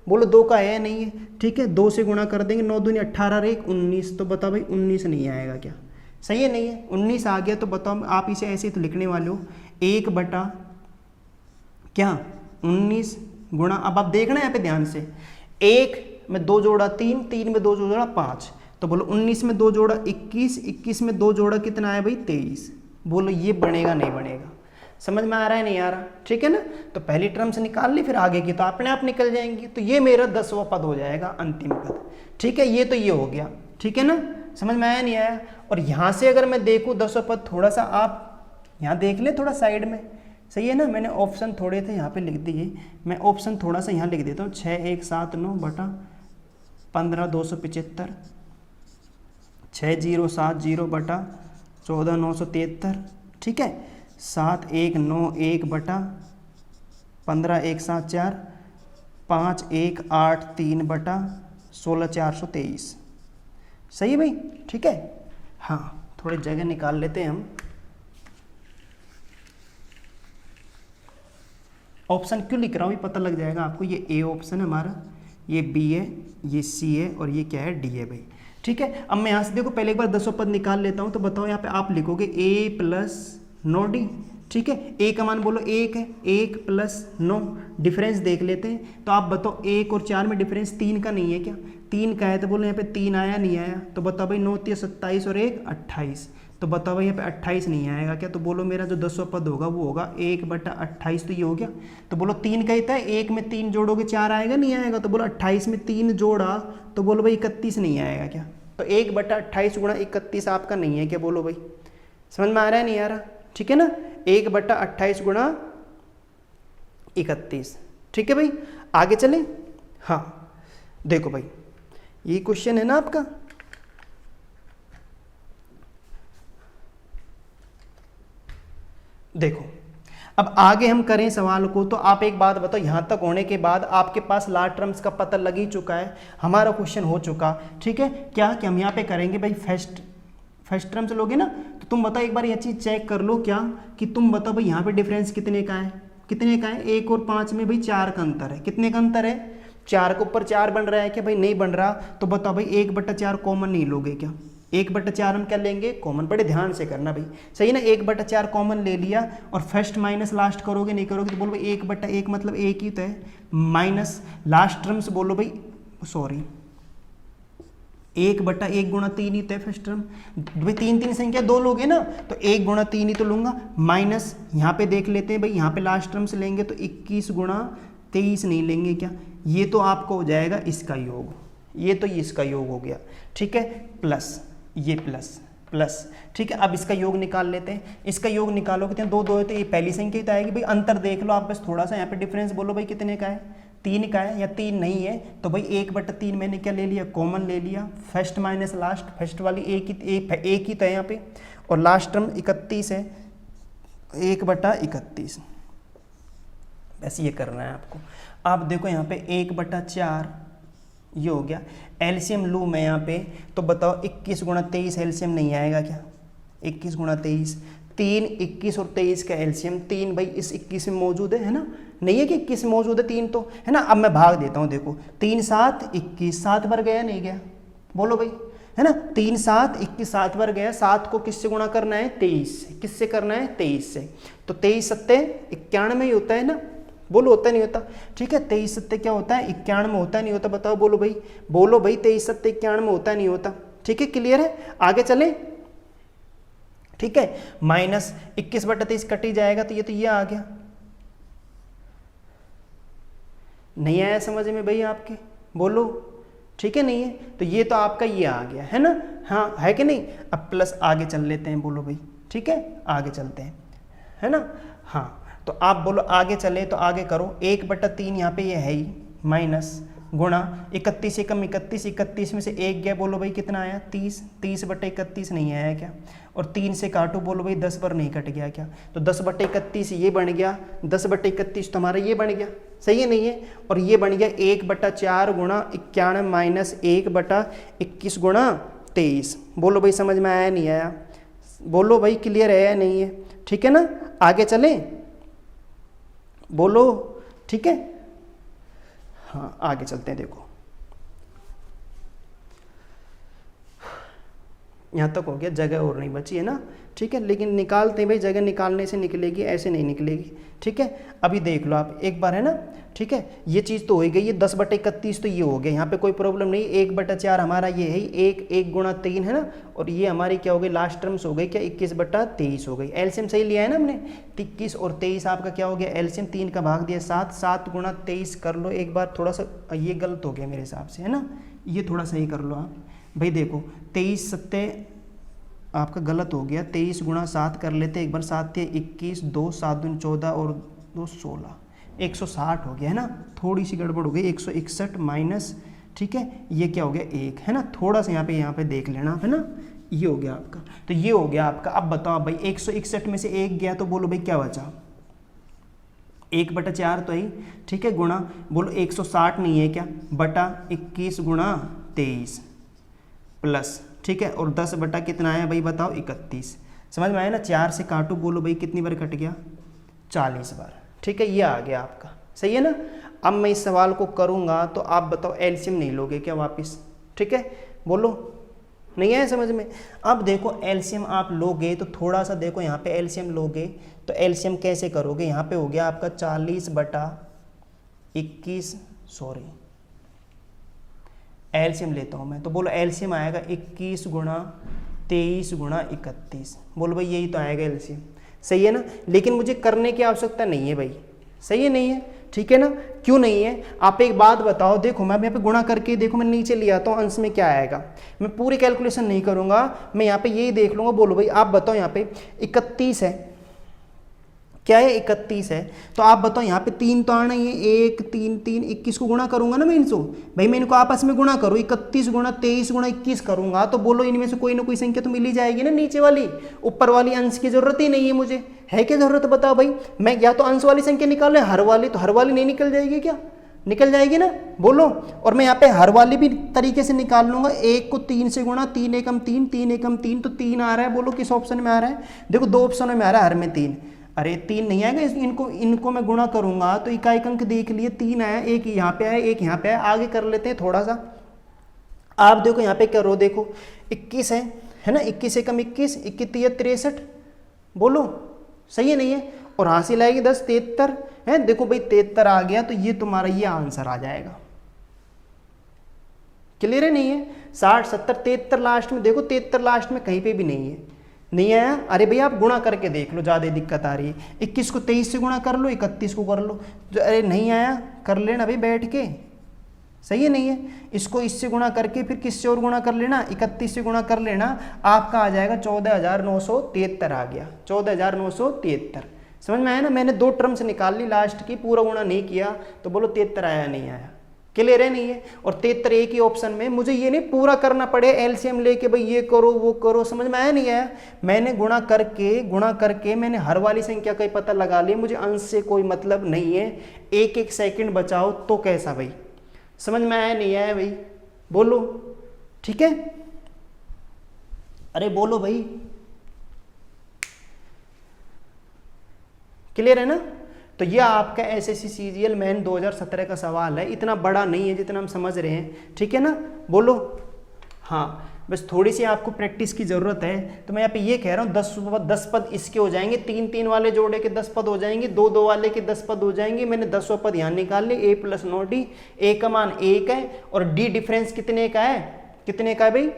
बोलो 2 का है नहीं है, ठीक है, 2 से गुणा कर देंगे, 9 दूनी 18 और 1 19, तो बताओ भाई 19 नहीं आएगा क्या, सही है नहीं है, 19 आ गया, तो बताओ आप इसे ऐसे तो लिखने वाले हो 1/19 गुणा, अब आप देखना यहाँ पे ध्यान से, 1 में 2 जोड़ा 3, 3 में 2 जोड़ा 5, तो बोलो 19 में 2 जोड़ा 21, 21 में 2 जोड़ा कितना है भाई 23, बोलो ये बनेगा नहीं बनेगा? समझ में आ रहा है नहीं आ रहा? ठीक है ना। तो पहली टर्म से निकाल ली, फिर आगे की तो अपने आप निकल जाएंगी। तो ये मेरा 10वां पद हो जाएगा, अंतिम पद। ठीक है, ये तो ये हो गया। ठीक है ना, समझ में आया नहीं आया? और यहाँ से अगर मैं देखूँ 10वां पद, थोड़ा सा आप यहाँ देख ले थोड़ा साइड में, सही है ना। मैंने ऑप्शन थोड़े थे यहाँ पे लिख दिए, मैं ऑप्शन थोड़ा सा यहाँ लिख देता हूँ। 6179 बटा 15,275, 6070 बटा 14,973, ठीक है। 7191 बटा 15,174, 5183 बटा 16,423, सही है भाई? ठीक है। हाँ, थोड़ी जगह निकाल लेते हैं हम। ऑप्शन क्यों लिख रहा हूँ ये पता लग जाएगा आपको। ये ए ऑप्शन है हमारा, ये बी है, ये सी है और ये क्या है, डी है भाई। ठीक है, अब मैं यहाँ से देखो पहले एक बार 10वां पद निकाल लेता हूँ। तो बताओ यहाँ पे आप लिखोगे ए प्लस 9D। ठीक है, ए का मान बोलो 1 है, 1 प्लस 9, डिफरेंस देख लेते हैं। तो आप बताओ 1 और 4 में डिफरेंस 3 का नहीं है क्या? 3 का है, तो बोलो यहाँ पे 3 आया नहीं आया? तो बताओ भाई 9 3 27 और 1 28। तो बताओ भाई यहाँ पे 28 नहीं आएगा क्या? तो बोलो मेरा जो 10वां पद होगा वो होगा 1/28। तो ये हो गया। तो बोलो 3 का ही था, 1 में 3 जोड़ोगे 4 आएगा नहीं आएगा? तो बोलो 28 में 3 जोड़ा तो बोलो भाई 31 नहीं आएगा क्या? तो 1/28 गुणा 31 आपका नहीं है क्या? बोलो भाई, समझ में आ रहा है नहीं आ रहा? ठीक है ना, 1/28 गुणा 31। ठीक है भाई, आगे चले। हाँ देखो भाई, ये क्वेश्चन है ना आपका। देखो अब आगे हम करें सवाल को। तो आप एक बात बताओ, यहाँ तक होने के बाद आपके पास लास्ट टर्म्स का पता लग ही चुका है, हमारा क्वेश्चन हो चुका। ठीक है, क्या कि हम यहाँ पे करेंगे भाई फर्स्ट टर्म्स लोगे ना। तो तुम बताओ एक बार ये चीज़ चेक कर लो, क्या कि तुम बताओ भाई यहाँ पे डिफरेंस कितने का है? कितने का है? 1 और 5 में भाई 4 का अंतर है। कितने का अंतर है? 4 के ऊपर 4 बन रहा है क्या भाई? नहीं बन रहा। तो बताओ भाई 1/4 कॉमन नहीं लोगे क्या? 1/4 हम क्या लेंगे? कॉमन। बड़े ध्यान से करना भाई, सही ना। 1/4 कॉमन ले लिया और फर्स्ट माइनस लास्ट करोगे, नहीं करोगे तो बोलो भाई 1/1 मतलब 1 ही तो है, माइनस लास्ट टर्म्स बोलो भाई, सॉरी 1/1 गुणा 3 ही तो है फर्स्ट टर्म भाई। 3 संख्या 2 लोगे ना, तो 1 गुणा 3 ही तो लूंगा, माइनस यहाँ पे देख लेते हैं भाई, यहाँ पे लास्ट टर्म्स लेंगे तो 21 गुणा 23 नहीं लेंगे क्या? ये तो आपको हो जाएगा इसका योग, ये तो इसका योग हो गया। ठीक है, प्लस ये प्लस। ठीक है, अब इसका योग निकाल लेते हैं। इसका योग निकालोगे तो 2 2 है तो ये पहली संख्या तो आएगी भाई। अंतर देख लो आप बस थोड़ा सा, यहाँ पे डिफरेंस बोलो भाई कितने का है? 3 का है या 3 नहीं है? तो भाई 1/3 मैंने क्या ले लिया? कॉमन ले लिया। फर्स्ट माइनस लास्ट, फर्स्ट वाली एक ही तो है यहाँ पे, और लास्ट टर्म 31 है, 1/31। बस ये करना है आपको। आप देखो यहाँ पे 1/4 ये हो गया। एलसीएम लूँ मैं यहाँ पे, तो बताओ 21 गुणा 23 एलसीएम नहीं आएगा क्या? 21 गुणा 23, 3 21 और 23 का एलसीएम 3 भाई इस 21 में मौजूद है ना? नहीं है कि 21 में मौजूद है 3 तो है ना। अब मैं भाग देता हूँ, देखो 3 7 21, 7 बार गया नहीं गया? बोलो भाई, है ना। 3 7 21, 7 बार गया। 7 को किससे गुणा करना है? 23 से। किससे करना है? 23 से। तो 23 सत्ते 91 ही होता है ना? बोलो होता नहीं होता? ठीक है, 23 सत्ते क्या होता है? 91 होता नहीं होता? बताओ, बोलो भाई, 23 सत्ते 91 होता नहीं होता? ठीक है, क्लियर है? आगे चले। ठीक है, माइनस 21/23 कट ही जाएगा, तो ये आ गया। नहीं आया समझ में भाई आपके? बोलो, ठीक है, नहीं है तो ये तो आपका ये आ गया है ना। हाँ है कि नहीं? अब प्लस आगे चल लेते हैं, बोलो भाई। ठीक है, आगे चलते हैं, है ना। हाँ, तो आप बोलो आगे चले, तो आगे करो। 1/3 यहाँ पे ये है ही, माइनस गुणा 31 से कम 31, 31 में से 1 गया, बोलो भाई कितना आया? 30, 30/31 नहीं आया क्या? और 3 से काटो, बोलो भाई 10 पर नहीं कट गया क्या? तो 10/31 ये बन गया, 10/31 तो हमारा ये बन गया, सही है नहीं है? और ये बन गया 1/4 गुणा 91 माइनस 1/21 गुणा 23। बोलो भाई समझ में आया नहीं आया? बोलो भाई क्लियर है या नहीं है? ठीक है ना, आगे चलें, बोलो। ठीक है, हाँ आगे चलते हैं। देखो यहाँ तक हो गया, जगह और नहीं बची है ना, ठीक है। लेकिन निकालते हैं भाई, जगह निकालने से निकलेगी, ऐसे नहीं निकलेगी, ठीक है। अभी देख लो आप एक बार, है ना, ठीक है। ये चीज़ तो हो ही गई, ये 10/31 तो ये हो गया, यहाँ पे कोई प्रॉब्लम नहीं। 1/4 हमारा ये है, 1 × 3 है ना, और ये हमारी क्या हो गई, लास्ट टर्म्स हो गई क्या, 21/23 हो गई। एलसीएम सही लिया है ना हमने, 21 और 23 आपका क्या हो गया, एलसीएम 3 का भाग दिया 7, 7 × 23 कर लो एक बार। थोड़ा सा ये गलत हो गया मेरे हिसाब से, है ना, ये थोड़ा सही कर लो आप भाई। देखो 23 सत्ते आपका गलत हो गया, 23 × 7 कर लेते एक बार, 7 × 21, 2 7 दूनी 14 और 2 16, 160 हो गया, है ना। थोड़ी सी गड़बड़ हो गई, 161 माइनस, ठीक है, ये क्या हो गया 1, है ना। थोड़ा सा यहाँ पे देख लेना, है ना, ये हो गया आपका। तो ये हो गया आपका। अब बताओ भाई 161 में से 1 गया तो बोलो भाई क्या बचा, 1/4 तो ही, ठीक है, गुणा बोलो 160 नहीं है क्या, बटा 21 × 23 प्लस, ठीक है, और 10 बटा कितना आया भाई बताओ 31। समझ में आया ना, 4 से काटो, बोलो भाई कितनी बार कट गया, 40 बार, ठीक है। ये आ गया आपका, सही है ना। अब मैं इस सवाल को करूंगा तो आप बताओ एलसीएम नहीं लोगे क्या वापस, ठीक है, बोलो नहीं आया समझ में। अब देखो एलसीएम आप लोगे तो थोड़ा सा देखो, यहाँ पे एलसीएम लोगे तो एलसीएम कैसे करोगे, यहाँ पे हो गया आपका 40/21, सॉरी एलसीएम लेता हूँ मैं, तो बोलो एलसीएम आएगा 21 × 23 × 31, बोलो भाई यही तो आएगा एलसीएम, सही है ना। लेकिन मुझे करने की आवश्यकता नहीं है भाई, सही है, नहीं है, ठीक है ना। क्यों नहीं है, आप एक बात बताओ, देखो मैं यहाँ पे गुणा करके देखो, मैं नीचे ले आता हूँ अंश में क्या आएगा, मैं पूरी कैलकुलेशन नहीं करूँगा, मैं यहाँ पे यही देख लूँगा। बोलो भाई आप बताओ, यहाँ पे 31 है, क्या है 31 है, तो आप बताओ यहाँ पे 3 तो आना ही है, 1 3 3 21 को गुणा करूंगा ना मैं इनसे, भाई मैं इनको आपस में गुणा करूँ, 31 × 23 × 21 करूंगा तो बोलो इनमें से कोई ना कोई संख्या तो मिल ही जाएगी ना नीचे वाली, ऊपर वाली अंश की जरूरत ही नहीं है मुझे, है क्या जरूरत बताओ भाई। मैं या तो अंश वाली संख्या निकाल रहे, हर वाली, तो हर वाली नहीं निकल जाएगी क्या, निकल जाएगी ना, बोलो। और मैं यहाँ पे हर वाली भी तरीके से निकाल लूंगा, 1 को 3 से गुणा, 3 एकम 3, 3 एकम 3, तो 3 आ रहा है, बोलो किस ऑप्शन में आ रहा है, देखो 2 ऑप्शनों में आ रहा है, हर में 3, अरे 3 नहीं आएगा, इनको मैं गुणा करूंगा तो इकाई अंक देख लिए 3 आया, एक यहाँ पे आया, एक यहाँ पे आया, आगे कर लेते हैं थोड़ा सा। आप देखो यहाँ पे करो, देखो 21 है ना, 21 एकम 21, 21 63, बोलो सही है नहीं है, और हासिल आएगी 10 73 है, देखो भाई 73 आ गया, तो ये तुम्हारा ये आंसर आ जाएगा, क्लियर है नहीं है। 60 70 73 लास्ट में, देखो 73 लास्ट में कहीं पे भी नहीं है, नहीं आया, अरे भैया आप गुणा करके देख लो, ज़्यादा दिक्कत आ रही है, 21 को 23 से गुणा कर लो, 31 को कर लो, जो अरे नहीं आया कर लेना भाई बैठ के, सही है नहीं है। इसको इससे गुणा करके फिर किससे और गुणा कर लेना, 31 से गुणा कर लेना, आपका आ जाएगा 14,973 आ गया, 14,973, समझ में आया ना। मैंने 2 टर्म्स निकाल ली लास्ट की, पूरा गुणा नहीं किया, तो बोलो 73 आया नहीं आया, क्लियर है नहीं है। और 73 एक ही ऑप्शन में, मुझे ये नहीं पूरा करना पड़े एलसीएम लेके भाई ये करो वो करो, समझ में आया नहीं आया। मैंने गुणा करके मैंने हर वाली संख्या का ही पता लगा लिया, मुझे अंश से कोई मतलब नहीं है, 1 सेकंड बचाओ तो कैसा भाई, समझ में आया नहीं आया भाई, बोलो ठीक है, अरे बोलो भाई, क्लियर है ना। तो यह आपका एसएससी सीजीएल मेन 2017 का सवाल है, इतना बड़ा नहीं है जितना हम समझ रहे हैं, ठीक है ना, बोलो। हाँ बस थोड़ी सी आपको प्रैक्टिस की ज़रूरत है, तो मैं यहाँ पे ये कह रहा हूँ 10 पद इसके हो जाएंगे, 3 वाले जोड़े के 10 पद हो जाएंगे, 2 वाले के 10 पद हो जाएंगे। मैंने 10 पद यहाँ निकाल लिए, a + नो डी, a का मान 1 है और d डिफरेंस कितने का है, कितने का है भाई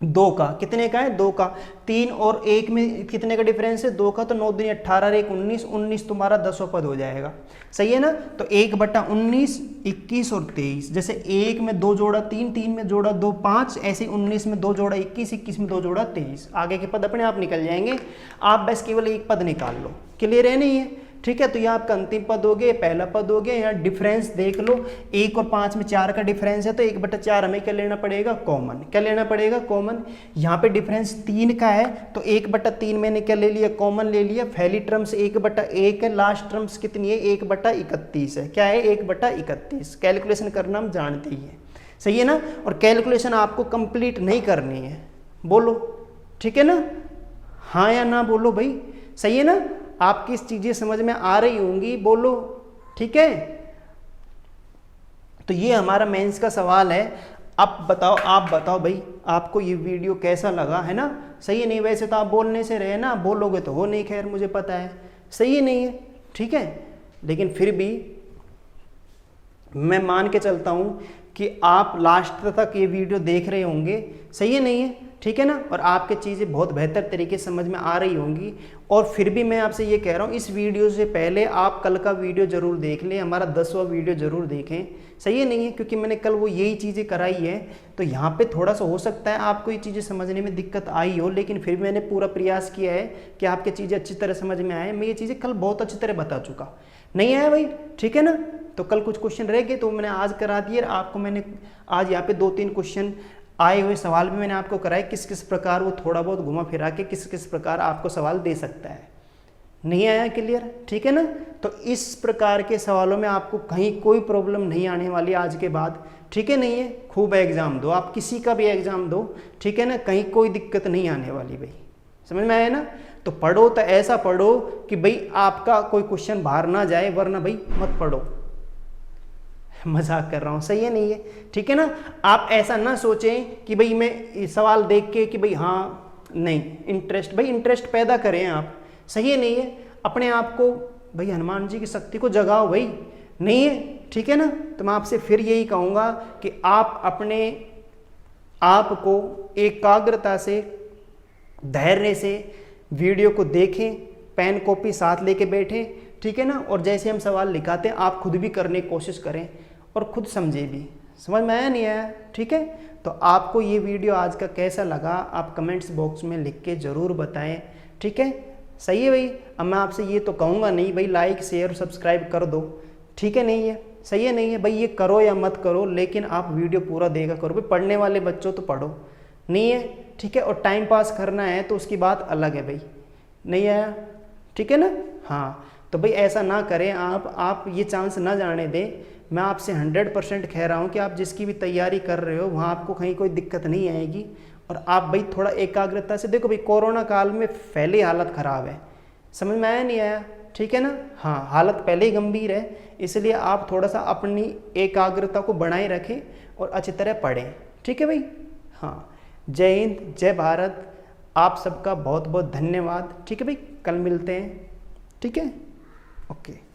2 का, कितने का है 2 का, 3 और 1 में कितने का डिफरेंस है 2 का, तो 9 दूनी 18 1 19, 19 तुम्हारा 10 पद हो जाएगा, सही है ना। तो 1/19, 21 और 23, जैसे 1 में 2 जोड़ा 3, 3 में जोड़ा 2 5, ऐसे 19 में 2 जोड़ा 21, 21 में 2 जोड़ा 23, आगे के पद अपने आप निकल जाएंगे, आप बस केवल एक पद निकाल लो, क्लियर है नहीं है, ठीक है। तो ये आपका अंतिम पद हो गया, पहला पद हो गया। यहाँ डिफरेंस देख लो, 1 और 5 में 4 का डिफरेंस है, तो 1/4 हमें क्या लेना पड़ेगा कॉमन, क्या लेना पड़ेगा कॉमन। यहाँ पे डिफरेंस 3 का है, तो 1/3 मैंने क्या ले लिया कॉमन ले लिया, पहली टर्म्स 1/1 है, लास्ट टर्म्स कितनी है 1/31 है, क्या है 1/31। कैलकुलेशन करना हम जानते ही हैं, सही है ना। और कैलकुलेशन आपको कंप्लीट नहीं करनी है, बोलो ठीक है ना, हाँ या ना बोलो भाई, सही है ना। आपकी इस चीजें समझ में आ रही होंगी, बोलो ठीक है। तो ये हमारा मेंस का सवाल है। आप बताओ भाई, आपको ये वीडियो कैसा लगा, है ना? सही है नहीं? वैसे तो आप बोलने से रहे ना, बोलोगे तो हो नहीं, खैर मुझे पता है, सही है नहीं है, ठीक है। लेकिन फिर भी मैं मान के चलता हूँ कि आप लास्ट तक ये वीडियो देख रहे होंगे, सही है नहीं है, ठीक है ना? और आपके चीज़ें बहुत बेहतर तरीके से समझ में आ रही होंगी। और फिर भी मैं आपसे ये कह रहा हूँ, इस वीडियो से पहले आप कल का वीडियो ज़रूर देख लें, हमारा 10वां वीडियो ज़रूर देखें, सही है नहीं है? क्योंकि मैंने कल वो यही चीज़ें कराई है, तो यहाँ पे थोड़ा सा हो सकता है आपको ये चीज़ें समझने में दिक्कत आई हो, लेकिन फिर भी मैंने पूरा प्रयास किया है कि आपकी चीज़ें अच्छी तरह समझ में आए। मैं ये चीज़ें कल बहुत अच्छी तरह बता चुका, नहीं आया भाई, ठीक है ना? तो कल कुछ क्वेश्चन रह गए तो मैंने आज करा दिए। आपको मैंने आज यहाँ पे 2-3 क्वेश्चन आए हुए सवाल भी मैंने आपको कराए, किस किस प्रकार वो थोड़ा बहुत घुमा फिरा के किस किस प्रकार आपको सवाल दे सकता है। नहीं आया क्लियर, ठीक है ना? तो इस प्रकार के सवालों में आपको कहीं कोई प्रॉब्लम नहीं आने वाली आज के बाद, ठीक है नहीं है? खूब एग्जाम दो, आप किसी का भी एग्जाम दो, ठीक है ना? कहीं कोई दिक्कत नहीं आने वाली भाई, समझ में आया ना? तो पढ़ो तो ऐसा पढ़ो कि भाई आपका कोई क्वेश्चन बाहर ना जाए, वरना भाई मत पढ़ो। मजाक कर रहा हूँ, सही है नहीं है, ठीक है ना? आप ऐसा ना सोचें कि भाई मैं सवाल देख के कि भाई हाँ नहीं, इंटरेस्ट, भाई इंटरेस्ट पैदा करें आप, सही है नहीं है? अपने आप को भाई हनुमान जी की शक्ति को जगाओ भाई, नहीं है, ठीक है ना? तो मैं आपसे फिर यही कहूँगा कि आप अपने आप को एकाग्रता से, धैर्य से वीडियो को देखें, पेन कॉपी साथ लेके बैठें, ठीक है ना? और जैसे हम सवाल लिखाते हैं आप खुद भी करने की कोशिश करें और खुद समझे भी। समझ में आया नहीं आया, ठीक है? तो आपको ये वीडियो आज का कैसा लगा आप कमेंट्स बॉक्स में लिख के ज़रूर बताएं, ठीक है? सही है भाई? अब मैं आपसे ये तो कहूँगा नहीं भाई लाइक शेयर सब्सक्राइब कर दो, ठीक है नहीं है? सही है नहीं है? भाई ये करो या मत करो, लेकिन आप वीडियो पूरा देखा करो भाई। पढ़ने वाले बच्चों तो पढ़ो, नहीं है, ठीक है? और टाइम पास करना है तो उसकी बात अलग है भाई, नहीं आया, ठीक है ना? हाँ, तो भाई ऐसा ना करें आप ये चांस ना जाने दें। मैं आपसे 100% कह रहा हूँ कि आप जिसकी भी तैयारी कर रहे हो वहाँ आपको कहीं कोई दिक्कत नहीं आएगी। और आप भाई थोड़ा एकाग्रता से देखो भाई, कोरोना काल में पहले ही हालत ख़राब है, समझ में आया नहीं आया, ठीक है ना? हाँ, हालत पहले ही गंभीर है, इसलिए आप थोड़ा सा अपनी एकाग्रता को बनाए रखें और अच्छी तरह पढ़ें, ठीक है भाई? हाँ, जय हिंद, जय भारत, आप सबका बहुत बहुत धन्यवाद, ठीक है भाई? कल मिलते हैं, ठीक है? ओके।